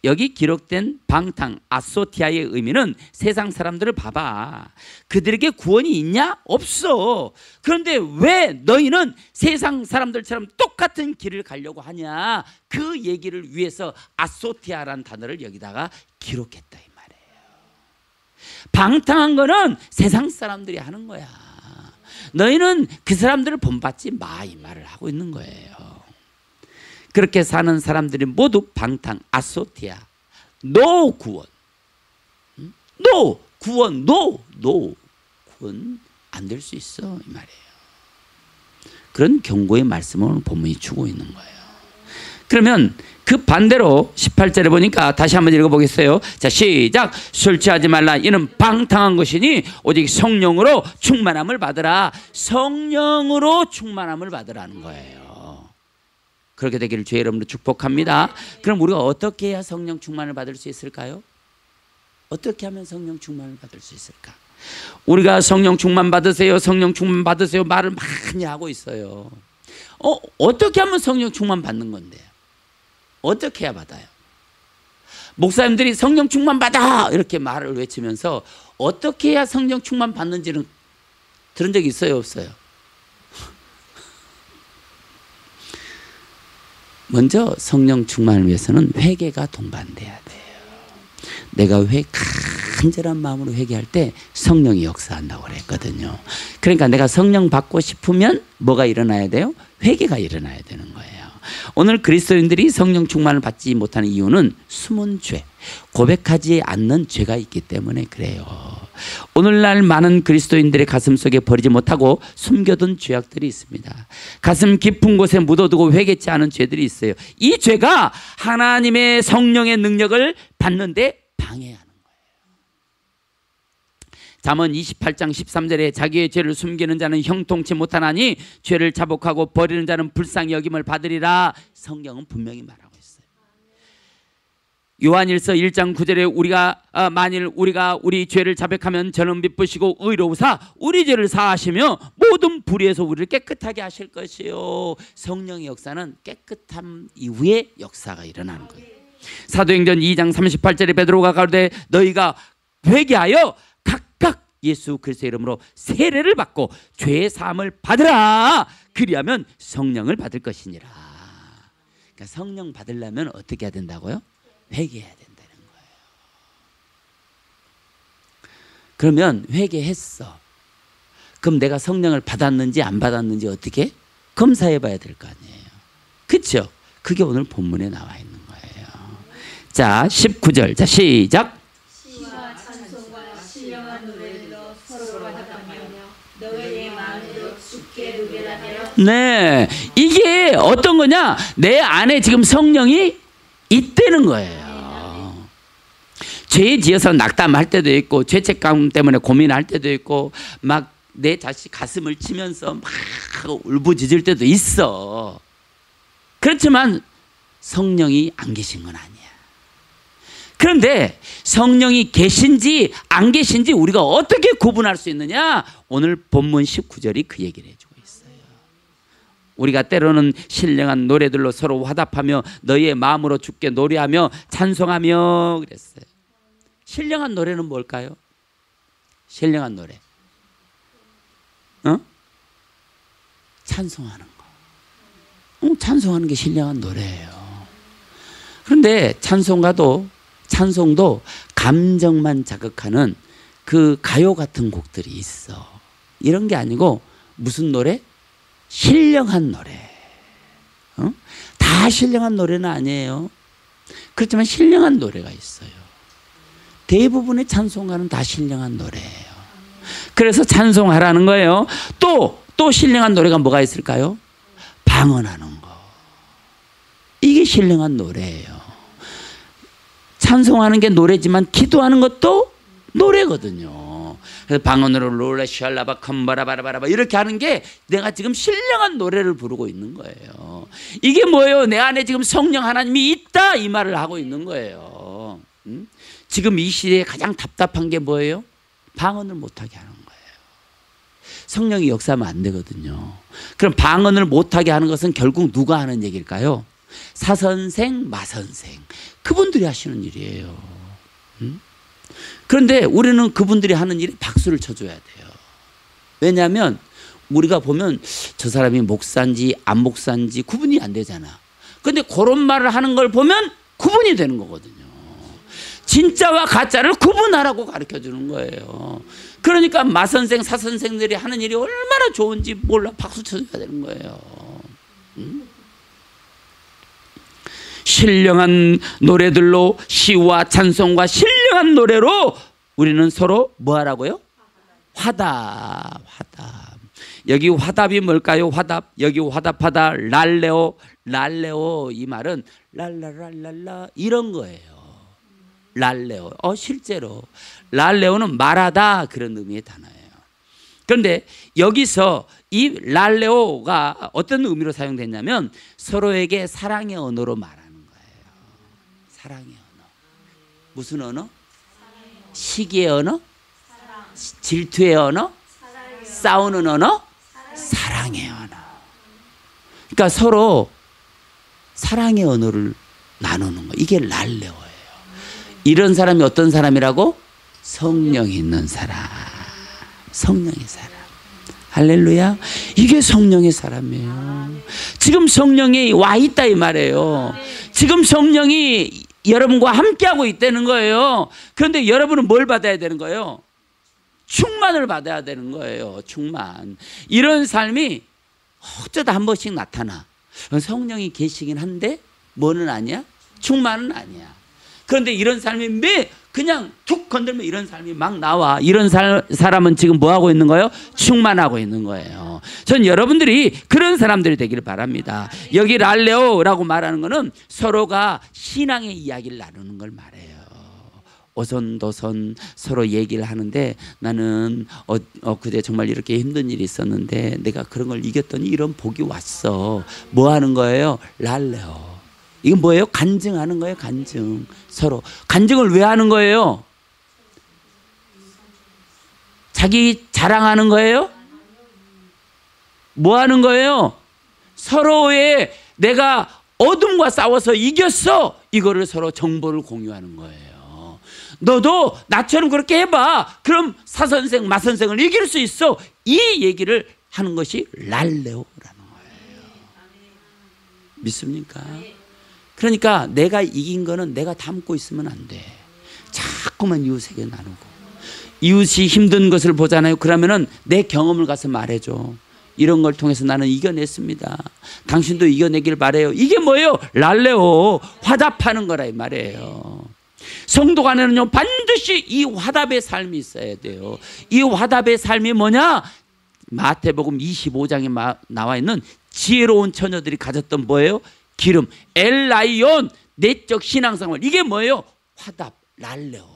여기 기록된 방탕, 아소티아의 의미는 세상 사람들을 봐봐. 그들에게 구원이 있냐? 없어. 그런데 왜 너희는 세상 사람들처럼 똑같은 길을 가려고 하냐? 그 얘기를 위해서 아소티아라는 단어를 여기다가 기록했다 이 말이에요. 방탕한 거는 세상 사람들이 하는 거야. 너희는 그 사람들을 본받지 마 이 말을 하고 있는 거예요. 그렇게 사는 사람들이 모두 방탕, 아소티아, 노 구원, 노 구원, 노 구원 안 될 수 있어 이 말이에요. 그런 경고의 말씀을 본문이 주고 있는 거예요. 그러면 그 반대로 18절에 보니까 다시 한번 읽어보겠어요. 자, 시작. 술 취하지 말라. 이는 방탕한 것이니 오직 성령으로 충만함을 받으라. 성령으로 충만함을 받으라는 거예요. 그렇게 되기를 주의 이름으로 축복합니다. 그럼 우리가 어떻게 해야 성령 충만을 받을 수 있을까요? 어떻게 하면 성령 충만을 받을 수 있을까? 우리가 성령 충만 받으세요, 성령 충만 받으세요 말을 많이 하고 있어요. 어떻게 하면 성령 충만 받는 건데요? 어떻게 해야 받아요? 목사님들이 성령 충만 받아 이렇게 말을 외치면서 어떻게 해야 성령 충만 받는지는 들은 적이 있어요, 없어요? 먼저 성령 충만을 위해서는 회개가 동반돼야 돼요. 내가 간절한 마음으로 회개할 때 성령이 역사한다고 그랬거든요. 그러니까 내가 성령 받고 싶으면 뭐가 일어나야 돼요? 회개가 일어나야 되는 거예요. 오늘 그리스도인들이 성령 충만을 받지 못하는 이유는 숨은 죄, 고백하지 않는 죄가 있기 때문에 그래요. 오늘날 많은 그리스도인들의 가슴 속에 버리지 못하고 숨겨둔 죄악들이 있습니다. 가슴 깊은 곳에 묻어두고 회개치 않은 죄들이 있어요. 이 죄가 하나님의 성령의 능력을 받는데 방해하는 거예요. 잠언 28장 13절에 자기의 죄를 숨기는 자는 형통치 못하나니 죄를 자복하고 버리는 자는 불쌍히 여김을 받으리라. 성경은 분명히 말하고 있어요. 요한일서 1장 9절에 만일 우리가 우리 죄를 자백하면 저는 미쁘시고 의로우사 우리 죄를 사하시며 모든 불의에서 우리를 깨끗하게 하실 것이요. 성령의 역사는 깨끗함 이후에 역사가 일어나는 거예요. 사도행전 2장 38절에 베드로가 가로되 너희가 회개하여 각각 예수 그리스도의 이름으로 세례를 받고 죄의 사함을 받으라. 그리하면 성령을 받을 것이니라. 그러니까 성령 받으려면 어떻게 해야 된다고요? 회개해야 된다는 거예요. 그러면 회개했어. 그럼 내가 성령을 받았는지 안 받았는지 어떻게 검사해 봐야 될 거 아니에요. 그렇죠? 그게 오늘 본문에 나와 있는 거예요. 자, 19절. 자, 시작. 시와 찬송과 신령한 노래들로 서로 화답하며 너희의 마음으로 주께 노래하며. 네, 이게 어떤 거냐? 내 안에 지금 성령이 있다는 거예요. 죄에 지어서 낙담할 때도 있고 죄책감 때문에 고민할 때도 있고 막 내 자식 가슴을 치면서 막 울부짖을 때도 있어. 그렇지만 성령이 안 계신 건 아니야. 그런데 성령이 계신지 안 계신지 우리가 어떻게 구분할 수 있느냐? 오늘 본문 19절이 그 얘기를 해주고 있어요. 우리가 때로는 신령한 노래들로 서로 화답하며 너희의 마음으로 주께 노래하며 찬송하며 그랬어요. 신령한 노래는 뭘까요? 신령한 노래. 찬송하는 거. 찬송하는 게 신령한 노래예요. 그런데 찬송도 감정만 자극하는 그 가요 같은 곡들이 있어. 이런 게 아니고 무슨 노래? 신령한 노래. 다 신령한 노래는 아니에요. 그렇지만 신령한 노래가 있어요. 대부분의 찬송가는 다 신령한 노래예요. 그래서 찬송하라는 거예요. 또 신령한 노래가 뭐가 있을까요? 방언하는 거. 이게 신령한 노래예요. 찬송하는 게 노래지만 기도하는 것도 노래거든요. 그래서 방언으로 롤라 샬라바 컴바라바라바라 이렇게 하는 게 내가 지금 신령한 노래를 부르고 있는 거예요. 이게 뭐예요? 내 안에 지금 성령 하나님이 있다 이 말을 하고 있는 거예요. 지금 이 시대에 가장 답답한 게 뭐예요? 방언을 못하게 하는 거예요. 성령이 역사하면 안 되거든요. 그럼 방언을 못하게 하는 것은 결국 누가 하는 얘기일까요? 사선생, 마선생 그분들이 하시는 일이에요. 그런데 우리는 그분들이 하는 일에 박수를 쳐줘야 돼요. 왜냐하면 우리가 보면 저 사람이 목사인지 안 목사인지 구분이 안 되잖아. 그런데 그런 말을 하는 걸 보면 구분이 되는 거거든요. 진짜와 가짜를 구분하라고 가르쳐 주는 거예요. 그러니까 마선생, 사선생들이 하는 일이 얼마나 좋은지 몰라 박수 쳐줘야 되는 거예요. 신령한 노래들로 시와 찬송과 신령한 노래로 우리는 서로 뭐 하라고요? 화답. 여기 화답이 뭘까요? 화답. 여기 화답하다 랄레오 이 말은 랄라랄랄라 이런 거예요. 랄레오. 실제로 랄레오는 말하다 그런 의미의 단어예요. 그런데 여기서 이 랄레오가 어떤 의미로 사용됐냐면 서로에게 사랑의 언어로 말하는 거예요. 사랑의 언어. 무슨 언어? 시기의 언어? 질투의 언어? 싸우는 언어? 사랑의 언어. 그러니까 서로 사랑의 언어를 나누는 거. 이게 랄레오예요. 이런 사람이 어떤 사람이라고? 성령이 있는 사람. 성령의 사람. 할렐루야. 이게 성령의 사람이에요. 지금 성령이 와 있다 이 말이에요. 지금 성령이 여러분과 함께하고 있다는 거예요. 그런데 여러분은 뭘 받아야 되는 거예요? 충만을 받아야 되는 거예요. 충만. 이런 삶이 어쩌다 한 번씩 나타나. 성령이 계시긴 한데 뭐는 아니야? 충만은 아니야. 그런데 이런 삶이 그냥 툭 건들면 이런 삶이 막 나와. 이런 사람은 지금 뭐 하고 있는 거예요? 충만하고 있는 거예요. 전 여러분들이 그런 사람들이 되기를 바랍니다. 여기 랄레오라고 말하는 거는 서로가 신앙의 이야기를 나누는 걸 말해요. 오손도손 서로 얘기를 하는데 나는 그때 정말 이렇게 힘든 일이 있었는데 내가 그런 걸 이겼더니 이런 복이 왔어. 뭐 하는 거예요? 랄레오. 이건 뭐예요? 간증하는 거예요. 간증. 서로 간증을 왜 하는 거예요? 자기 자랑하는 거예요? 뭐 하는 거예요? 서로의 내가 어둠과 싸워서 이겼어. 이거를 서로 정보를 공유하는 거예요. 너도 나처럼 그렇게 해봐. 그럼 사선생, 마선생을 이길 수 있어. 이 얘기를 하는 것이 랄레오라는 거예요. 믿습니까? 그러니까 내가 이긴 거는 내가 담고 있으면 안 돼. 자꾸만 이웃에게 나누고. 이웃이 힘든 것을 보잖아요. 그러면은 내 경험을 가서 말해줘. 이런 걸 통해서 나는 이겨냈습니다. 당신도 이겨내길 바래요. 이게 뭐예요? 랄레오. 화답하는 거라 이 말이에요. 성도 간에는요 반드시 이 화답의 삶이 있어야 돼요. 이 화답의 삶이 뭐냐? 마태복음 25장에 나와 있는 지혜로운 처녀들이 가졌던 뭐예요? 기름, 엘라이온, 내적 신앙생활. 이게 뭐예요? 화답, 랄레오.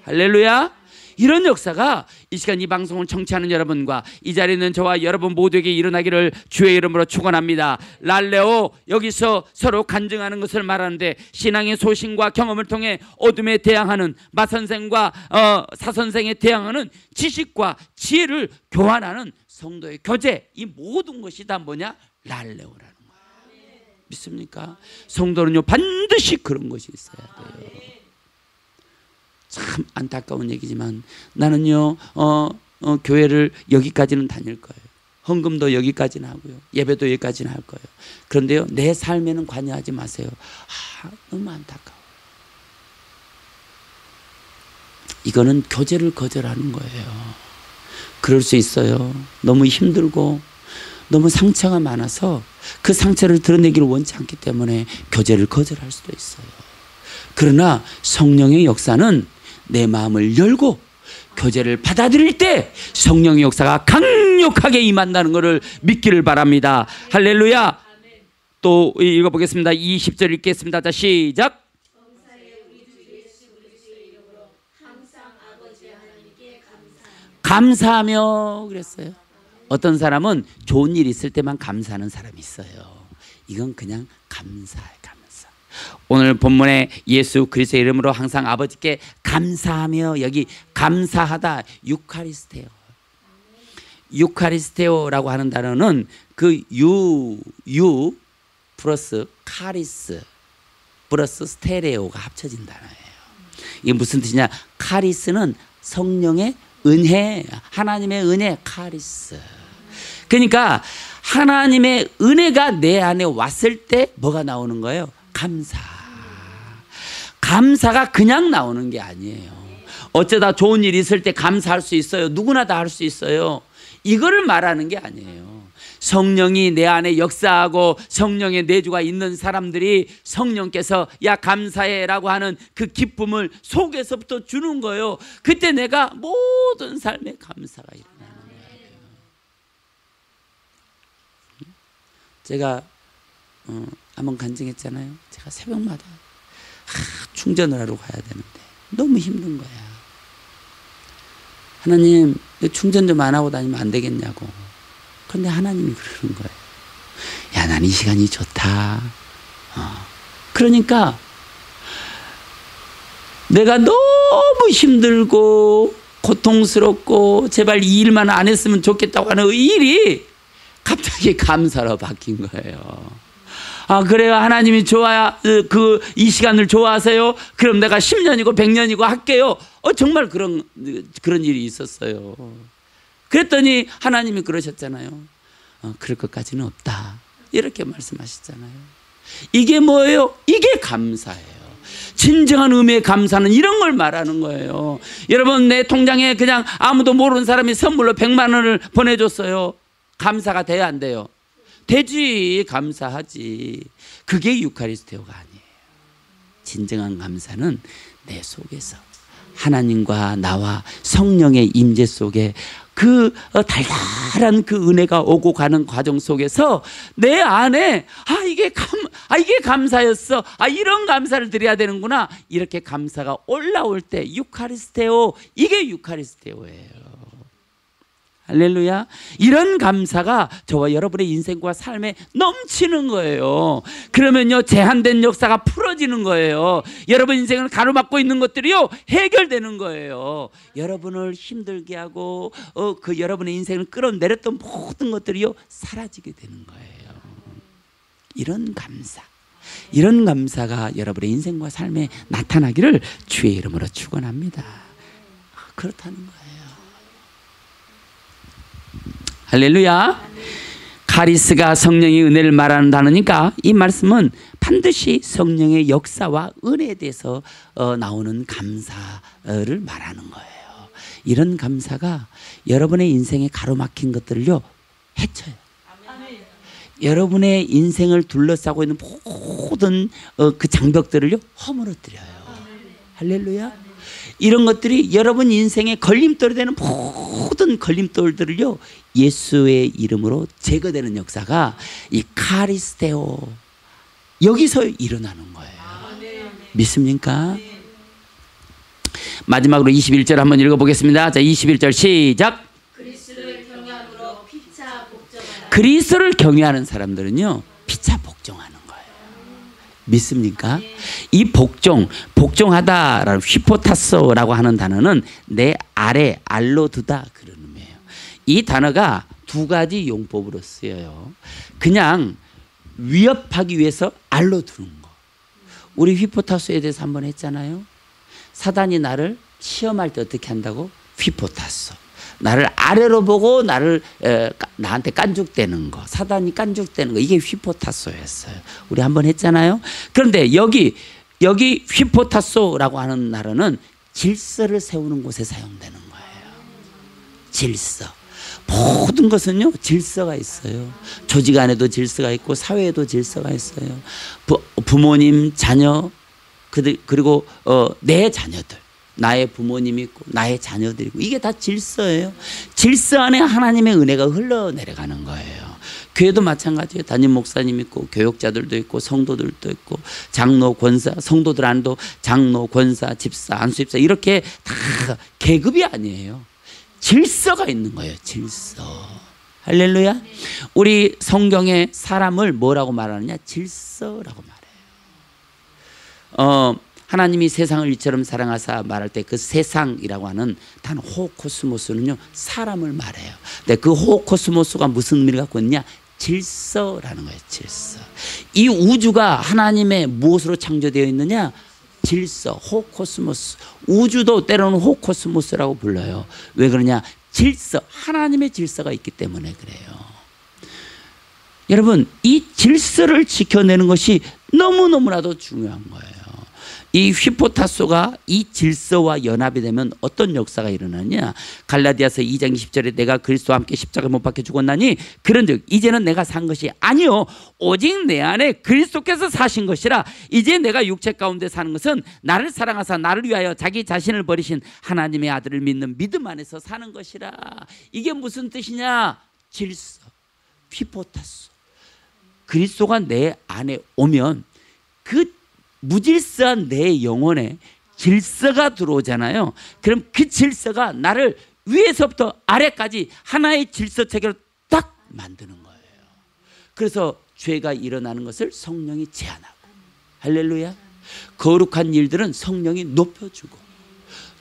할렐루야. 이런 역사가 이 시간 이 방송을 청취하는 여러분과 이 자리에 있는 저와 여러분 모두에게 일어나기를 주의 이름으로 축원합니다. 랄레오. 여기서 서로 간증하는 것을 말하는데 신앙의 소신과 경험을 통해 어둠에 대항하는 마선생과 사선생에 대항하는 지식과 지혜를 교환하는 성도의 교제. 이 모든 것이 다 뭐냐? 랄레오라는 믿습니까? 성도는요 반드시 그런 것이 있어야 돼요. 참 안타까운 얘기지만 나는요 교회를 여기까지는 다닐 거예요. 헌금도 여기까지는 하고요. 예배도 여기까지는 할 거예요. 그런데요 내 삶에는 관여하지 마세요. 너무 안타까워. 이거는 교제를 거절하는 거예요. 그럴 수 있어요. 너무 힘들고 너무 상처가 많아서 그 상처를 드러내기를 원치 않기 때문에 교제를 거절할 수도 있어요. 그러나 성령의 역사는 내 마음을 열고 교제를 받아들일 때 성령의 역사가 강력하게 임한다는 것을 믿기를 바랍니다. 할렐루야. 또 읽어보겠습니다. 20절 읽겠습니다. 자, 시작. 감사하며 그랬어요. 어떤 사람은 좋은 일 있을 때만 감사하는 사람이 있어요. 이건 그냥 감사해, 감사. 오늘 본문에 예수 그리스도의 이름으로 항상 아버지께 감사하며, 여기 감사하다, 유카리스테오. 유카리스테오라고 하는 단어는 그 유 플러스 카리스 플러스 스테레오가 합쳐진 단어예요. 이게 무슨 뜻이냐? 카리스는 성령의 은혜, 하나님의 은혜, 카리스. 그러니까 하나님의 은혜가 내 안에 왔을 때 뭐가 나오는 거예요? 감사. 감사가 그냥 나오는 게 아니에요. 어쩌다 좋은 일이 있을 때 감사할 수 있어요. 누구나 다 할 수 있어요. 이거를 말하는 게 아니에요. 성령이 내 안에 역사하고 성령의 내주가 있는 사람들이 성령께서 야 감사해라고 하는 그 기쁨을 속에서부터 주는 거예요. 그때 내가 모든 삶에 감사가 일어나는 거예요. 제가 한번 간증했잖아요. 제가 새벽마다 충전을 하러 가야 되는데 너무 힘든 거야. 하나님, 충전 좀 안 하고 다니면 안 되겠냐고. 그런데 하나님이 그러는 거예요. 야, 난 이 시간이 좋다. 그러니까 내가 너무 힘들고 고통스럽고 제발 이 일만 안 했으면 좋겠다고 하는 이 일이 갑자기 감사로 바뀐 거예요. 아, 그래요. 하나님이 좋아야 이 시간을 좋아하세요. 그럼 내가 10년이고 100년이고 할게요. 정말 그런 일이 있었어요. 그랬더니 하나님이 그러셨잖아요. 그럴 것까지는 없다. 이렇게 말씀하시잖아요. 이게 뭐예요? 이게 감사예요. 진정한 의미의 감사는 이런 걸 말하는 거예요. 여러분, 내 통장에 그냥 아무도 모르는 사람이 선물로 100만 원을 보내줬어요. 감사가 돼야 안 돼요? 되지. 감사하지. 그게 유카리스테오가 아니에요. 진정한 감사는 내 속에서 하나님과 나와 성령의 임재 속에 그 달달한 그 은혜가 오고 가는 과정 속에서 내 안에 이게 감사였어. 이런 감사를 드려야 되는구나. 이렇게 감사가 올라올 때 유카리스테오, 이게 유카리스테오예요. 할렐루야. 이런 감사가 저와 여러분의 인생과 삶에 넘치는 거예요. 그러면요, 제한된 역사가 풀어지는 거예요. 여러분 인생을 가로막고 있는 것들이요, 해결되는 거예요. 여러분을 힘들게 하고 그 여러분의 인생을 끌어내렸던 모든 것들이요, 사라지게 되는 거예요. 이런 감사, 이런 감사가 여러분의 인생과 삶에 나타나기를 주의 이름으로 축원합니다. 그렇다는 거예요. 할렐루야. 카리스가 성령의 은혜를 말하는 단어니까 이 말씀은 반드시 성령의 역사와 은혜에 대해서 나오는 감사를 말하는 거예요. 이런 감사가 여러분의 인생에 가로막힌 것들을요, 해쳐요. 여러분의 인생을 둘러싸고 있는 모든 그 장벽들을요, 허물어뜨려요. 할렐루야. 이런 것들이 여러분 인생에 걸림돌이 되는 모든 걸림돌들을요, 예수의 이름으로 제거되는 역사가 이 카리스테오, 여기서 일어나는 거예요. 믿습니까? 마지막으로 21절 한번 읽어보겠습니다. 자, 21절 시작. 그리스도를 경외함으로 피차 복종하라. 그리스도를 경외하는 사람들은요, 피차 복종하는 거예요. 믿습니까? 이 복종하다라는 휘포타소라고 하는 단어는 내 아래 알로 두다, 그런 의미예요. 이 단어가 두 가지 용법으로 쓰여요. 그냥 위협하기 위해서 알로 두는 거. 우리 휘포타소에 대해서 한번 했잖아요. 사단이 나를 시험할 때 어떻게 한다고? 휘포타소. 나를 아래로 보고 나한테 깐죽대는 거, 사단이 깐죽대는 거, 이게 휘포타소였어요. 우리 한번 했잖아요. 그런데 여기 휘포타소라고 하는 단어는 질서를 세우는 곳에 사용되는 거예요. 질서. 모든 것은요 질서가 있어요. 조직 안에도 질서가 있고 사회에도 질서가 있어요. 부모님, 자녀, 그리고 내 자녀들, 나의 부모님이 있고 나의 자녀들이고, 이게 다 질서예요. 질서 안에 하나님의 은혜가 흘러내려가는 거예요. 교회도 마찬가지예요. 담임 목사님 있고 교육자들도 있고 성도들도 있고 장로, 권사, 성도들 안도 장로, 권사, 집사, 안수집사, 이렇게 다 계급이 아니에요. 질서가 있는 거예요. 질서. 할렐루야. 우리 성경에 사람을 뭐라고 말하느냐? 질서라고 말해요. 하나님이 세상을 이처럼 사랑하사 말할 때 그 세상이라고 하는 단 호코스모스는요 사람을 말해요. 근데 그 호코스모스가 무슨 의미를 갖고 있느냐? 질서라는 거예요. 질서. 이 우주가 하나님의 무엇으로 창조되어 있느냐? 질서, 호코스모스. 우주도 때로는 호코스모스라고 불러요. 왜 그러냐? 질서, 하나님의 질서가 있기 때문에 그래요. 여러분, 이 질서를 지켜내는 것이 너무너무나도 중요한 거예요. 이 휘포타소가 이 질서와 연합이 되면 어떤 역사가 일어나냐? 갈라디아서 2장 20절에 내가 그리스도와 함께 십자가에 못 박혀 죽었나니 그런즉 이제는 내가 산 것이 아니요 오직 내 안에 그리스도께서 사신 것이라. 이제 내가 육체 가운데 사는 것은 나를 사랑하사 나를 위하여 자기 자신을 버리신 하나님의 아들을 믿는 믿음 안에서 사는 것이라. 이게 무슨 뜻이냐? 질서, 휘포타소. 그리스도가 내 안에 오면 그 무질서한 내 영혼에 질서가 들어오잖아요. 그럼 그 질서가 나를 위에서부터 아래까지 하나의 질서 체계로 딱 만드는 거예요. 그래서 죄가 일어나는 것을 성령이 제한하고, 할렐루야. 거룩한 일들은 성령이 높여주고,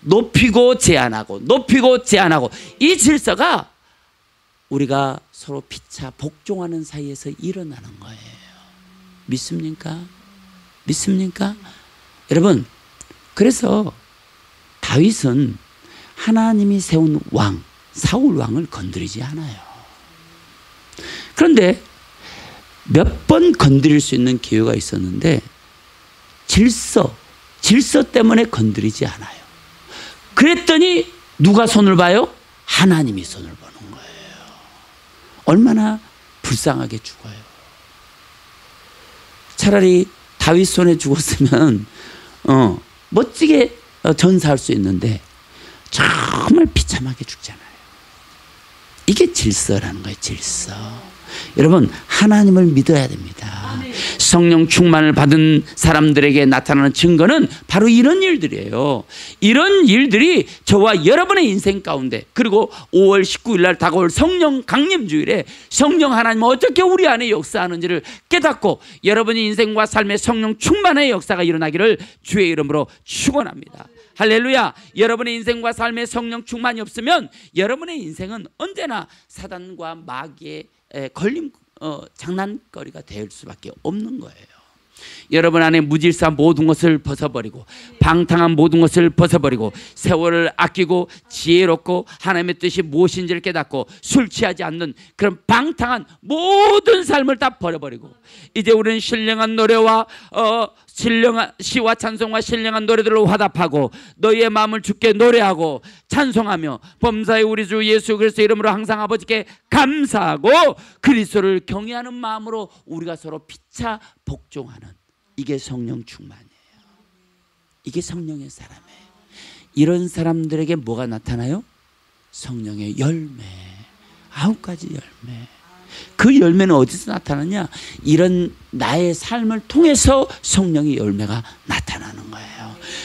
높이고 제한하고, 높이고 제한하고, 이 질서가 우리가 서로 피차 복종하는 사이에서 일어나는 거예요. 믿습니까? 믿습니까? 여러분, 그래서 다윗은 하나님이 세운 왕, 사울 왕을 건드리지 않아요. 그런데 몇 번 건드릴 수 있는 기회가 있었는데 질서 때문에 건드리지 않아요. 그랬더니 누가 손을 봐요? 하나님이 손을 보는 거예요. 얼마나 불쌍하게 죽어요. 차라리 다윗 손에 죽었으면 멋지게 전사할 수 있는데 정말 비참하게 죽잖아요. 이게 질서라는 거예요. 질서. 여러분, 하나님을 믿어야 됩니다. 성령 충만을 받은 사람들에게 나타나는 증거는 바로 이런 일들이에요. 이런 일들이 저와 여러분의 인생 가운데, 그리고 5월 19일 날 다가올 성령 강림주일에 성령 하나님은 어떻게 우리 안에 역사하는지를 깨닫고 여러분의 인생과 삶의 성령 충만의 역사가 일어나기를 주의 이름으로 축원합니다. 할렐루야. 여러분의 인생과 삶의 성령 충만이 없으면 여러분의 인생은 언제나 사단과 마귀의 장난거리가 될 수밖에 없는 거예요. 여러분 안에 무질서한 모든 것을 벗어버리고, 방탕한 모든 것을 벗어버리고, 세월을 아끼고 지혜롭고 하나님의 뜻이 무엇인지를 깨닫고 술 취하지 않는 그런 방탕한 모든 삶을 다 버려버리고, 이제 우리는 신령한 노래와 신령한 시와 찬송과 신령한 노래들로 화답하고 너희의 마음을 주께 노래하고 찬송하며 범사의 우리 주 예수 그리스도 이름으로 항상 아버지께 감사하고 그리스도를 경외하는 마음으로 우리가 서로 피차 복종하는, 이게 성령 충만이에요. 이게 성령의 사람이에요. 이런 사람들에게 뭐가 나타나요? 성령의 열매, 9가지 열매. 그 열매는 어디서 나타나냐? 이런 나의 삶을 통해서 성령의 열매가 나타나는 거예요.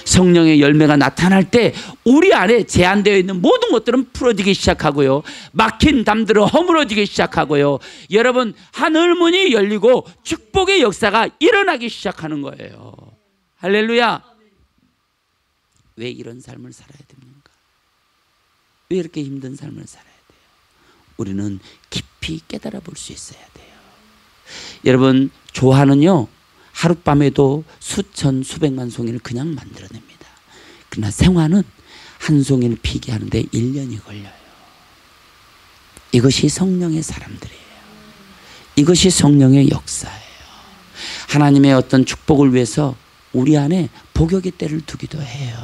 성령의 열매가 나타날 때 우리 안에 제한되어 있는 모든 것들은 풀어지기 시작하고요, 막힌 담들은 허물어지기 시작하고요, 여러분 하늘 문이 열리고 축복의 역사가 일어나기 시작하는 거예요. 할렐루야. 왜 이런 삶을 살아야 됩니까? 왜 이렇게 힘든 삶을 살아야 돼요? 우리는 깊이 깨달아 볼 수 있어야 돼요. 여러분, 조화는요 하룻밤에도 수천 수백만 송이를 그냥 만들어냅니다. 그러나 생화는 한 송이를 피게 하는데 1년이 걸려요. 이것이 성령의 사람들이에요. 이것이 성령의 역사예요. 하나님의 어떤 축복을 위해서 우리 안에 복역의 때를 두기도 해요.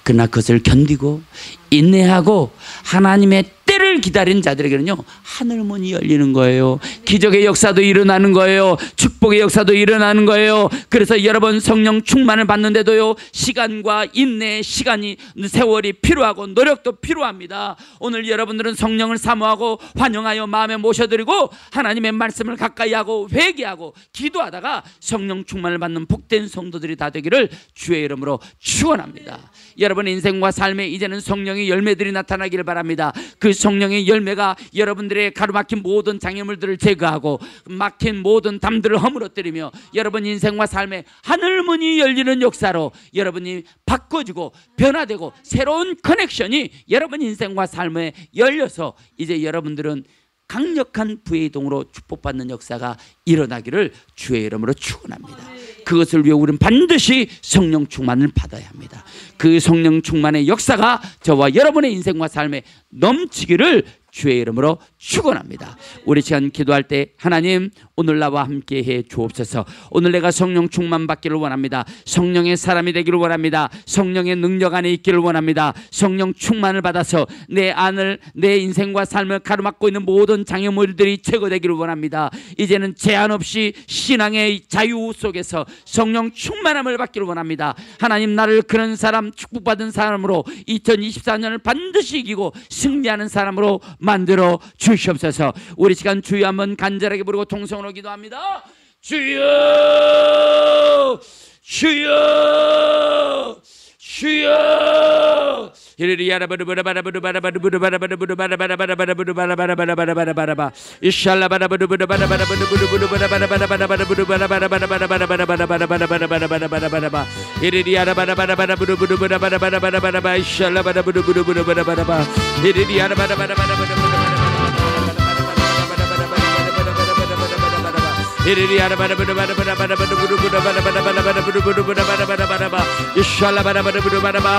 그러나 그것을 견디고 인내하고 하나님의 때를 기다린 자들에게는요 하늘문이 열리는 거예요. 기적의 역사도 일어나는 거예요. 축복의 역사도 일어나는 거예요. 그래서 여러분 성령 충만을 받는데도요 시간과 인내의 시간이 세월이 필요하고 노력도 필요합니다. 오늘 여러분들은 성령을 사모하고 환영하여 마음에 모셔드리고 하나님의 말씀을 가까이 하고 회개하고 기도하다가 성령 충만을 받는 복된 성도들이 다 되기를 주의 이름으로 축원합니다. 여러분의 인생과 삶에 이제는 성령의 열매들이 나타나기를 바랍니다. 그 성령의 열매가 여러분들의 가로막힌 모든 장애물들을 제거하고 막힌 모든 담들을 허물어뜨리며 여러분 인생과 삶에 하늘문이 열리는 역사로 여러분이 바꿔지고 변화되고 새로운 커넥션이 여러분 인생과 삶에 열려서 이제 여러분들은 강력한 부의 동으로 축복받는 역사가 일어나기를 주의 이름으로 축원합니다. 그것을 위해 우리는 반드시 성령 충만을 받아야 합니다. 그 성령 충만의 역사가 저와 여러분의 인생과 삶에 넘치기를 주의 이름으로 축원합니다. 우리 시간 기도할 때 하나님 오늘 나와 함께 해 주옵소서. 오늘 내가 성령 충만 받기를 원합니다. 성령의 사람이 되기를 원합니다. 성령의 능력 안에 있기를 원합니다. 성령 충만을 받아서 내 인생과 삶을 가로막고 있는 모든 장애물들이 제거되기를 원합니다. 이제는 제한 없이 신앙의 자유 속에서 성령 충만함을 받기를 원합니다. 하나님 나를 그런 사람 축복받은 사람으로 2024년을 반드시 이기고 승리하는 사람으로 만들어 주시옵소서. 우리 시간 주여 한번 간절하게 부르고 통성으로 기도합니다. 주여 주여 주여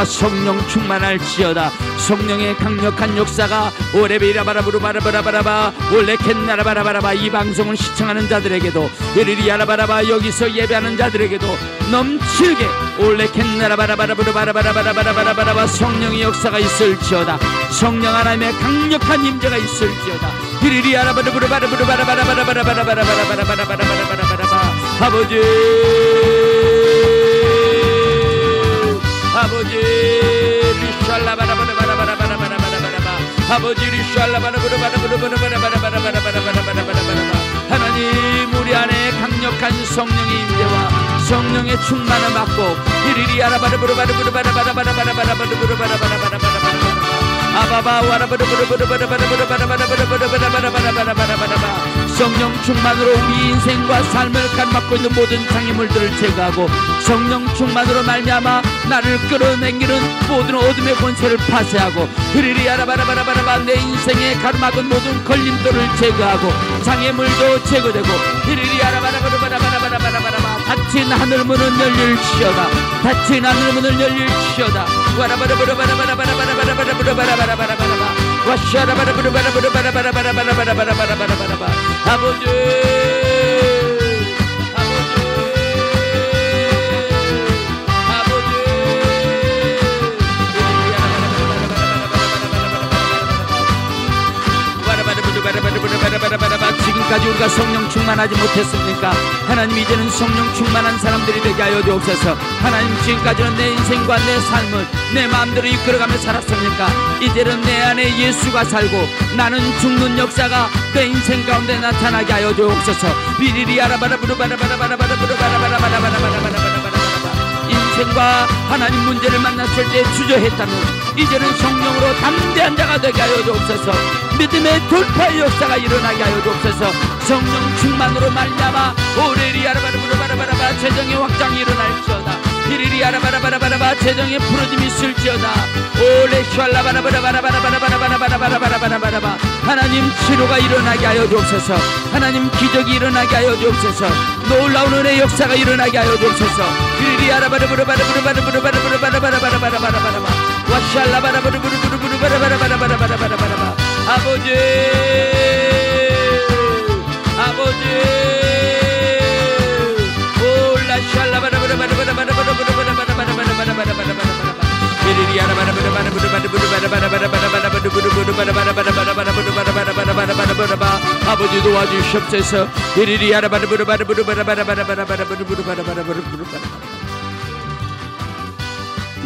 성령 충만할지어다. 성령의 강력한 역사가 이 방송을 시청하는 자들에게도 여기서 예배하는 자들에게도 넘치게 성령의 역사가 있을지어다. 성령 하나님의 강력한 임재가 있을지어다. 아버지 하나님 우리 안에 강력한 성령의 임재와 성령의 충만을 받고 성령 충만으로 우리 인생과 삶을 가로막고 있는 모든 장애물들을 제거하고 성령 충만으로 말미암아 나를 끌어당기는 모든 어둠의 권세를 파쇄하고 내 인생에 가로막은 모든 걸림돌을 제거하고 장애물도 제거되고 닫힌 하늘문은 열릴지어다. 닫힌 하늘문을 열릴지어다. 아버지 지금까지 우리가 성령 충만하지 못했습니까? 하나님 이제는 성령 충만한 사람들이 되게 하여 주옵소서. 하나님 지금까지는 내 인생과 내 삶을 내 마음대로 이끌어가며 살았습니까? 이제는 내 안에 예수가 살고 나는 죽는 역사가 내 인생 가운데 나타나게 하여 주옵소서. 인생과 하나님 문제를 만났을 때 주저했다면 이제는 성령으로 담대한 자가 되게 하여 주옵소서. 믿음의 돌파의 역사가 일어나게 하여 주옵소서. 성령 충만으로 말미암아 재정의 확장이 일어날지어다. 재정의 부러짐이 있을지어다. 하나님 치료가 일어나게 하여 주옵소서. 하나님 기적이 일어나게 하여 주옵소서. 놀라운 은혜의 역사가 일어나게 하여 주옵소서. 아버지 아버지 도와주시옵소서.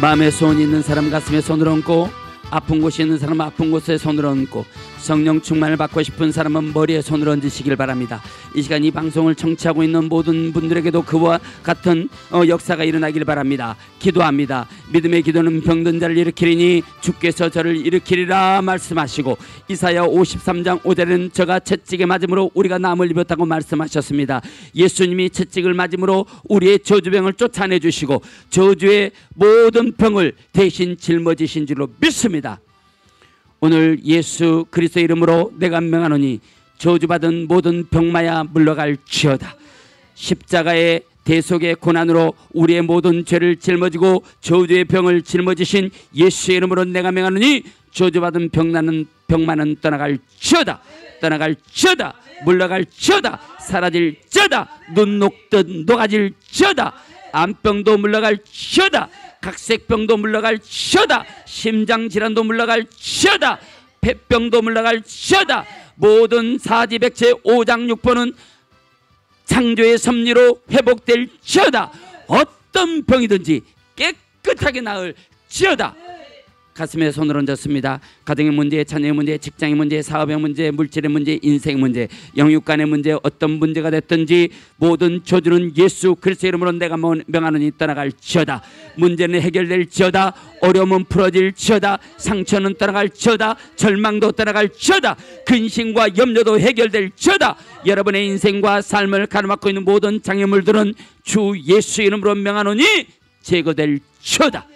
마음에 소원 있는 사람 가슴에 손을 얹고, 아픈 곳이 있는 사람은 아픈 곳에 손을 얹고, 성령 충만을 받고 싶은 사람은 머리에 손을 얹으시길 바랍니다. 이 시간 이 방송을 청취하고 있는 모든 분들에게도 그와 같은 역사가 일어나길 바랍니다. 기도합니다. 믿음의 기도는 병든 자를 일으키리니 주께서 저를 일으키리라 말씀하시고, 이사야 53장 5절에는 저가 채찍에 맞음으로 우리가 남을 입었다고 말씀하셨습니다. 예수님이 채찍을 맞음으로 우리의 저주병을 쫓아내 주시고 저주의 모든 병을 대신 짊어지신 줄로 믿습니다. 오늘 예수 그리스도의 이름으로 내가 명하노니 저주받은 모든 병마야 물러갈지어다. 십자가의 대속의 고난으로 우리의 모든 죄를 짊어지고 저주의 병을 짊어지신 예수의 이름으로 내가 명하노니 저주받은 병만은 떠나갈지어다. 떠나갈지어다. 물러갈지어다. 사라질지어다. 눈 녹듯 녹아질지어다. 암병도 물러갈지어다. 각색병도 물러갈지어다. 심장질환도 물러갈지어다. 폐병도 물러갈지어다. 모든 사지백체 5장 6번은 창조의 섭리로 회복될지어다. 어떤 병이든지 깨끗하게 나을지어다. 가슴에 손을 얹었습니다. 가정의 문제, 자녀의 문제, 직장의 문제, 사업의 문제, 물질의 문제, 인생의 문제, 영육간의 문제, 어떤 문제가 됐든지 모든 저주는 예수 그리스도의 이름으로 내가 명하노니 떠나갈지어다. 문제는 해결될지어다. 어려움은 풀어질지어다. 상처는 떠나갈지어다. 절망도 떠나갈지어다. 근심과 염려도 해결될지어다. 여러분의 인생과 삶을 가로막고 있는 모든 장애물들은 주 예수의 이름으로 명하노니 제거될지어다.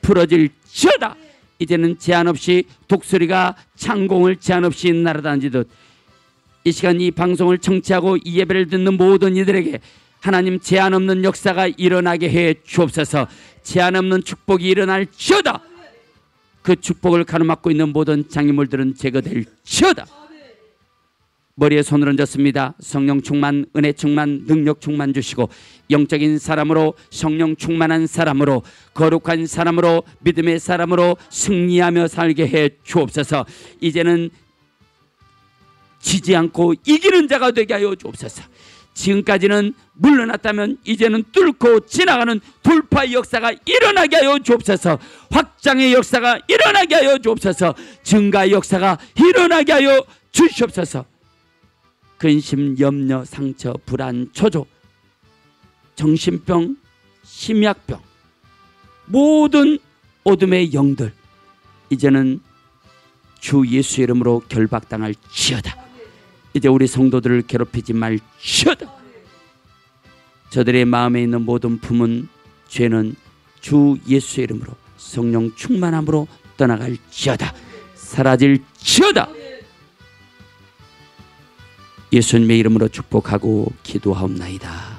풀어질지어다. 이제는 제한 없이 독수리가 창공을 제한 없이 날아다니듯 이 시간 이 방송을 청취하고 이 예배를 듣는 모든 이들에게 하나님 제한 없는 역사가 일어나게 해 주옵소서. 제한 없는 축복이 일어날지어다. 그 축복을 가로막고 있는 모든 장애물들은 제거될지어다. 머리에 손을 얹었습니다. 성령 충만, 은혜 충만, 능력 충만 주시고 영적인 사람으로, 성령 충만한 사람으로, 거룩한 사람으로, 믿음의 사람으로 승리하며 살게 해 주옵소서. 이제는 지지 않고 이기는 자가 되게 하여 주옵소서. 지금까지는 물러났다면 이제는 뚫고 지나가는 돌파의 역사가 일어나게 하여 주옵소서. 확장의 역사가 일어나게 하여 주옵소서. 증가의 역사가 일어나게 하여 주시옵소서. 근심, 염려, 상처, 불안, 초조, 정신병, 심약병, 모든 어둠의 영들 이제는 주 예수 이름으로 결박당할지어다. 이제 우리 성도들을 괴롭히지 말지어다. 저들의 마음에 있는 모든 품은, 죄는 주 예수 이름으로 성령 충만함으로 떠나갈지어다. 사라질지어다. 예수님의 이름으로 축복하고 기도하옵나이다.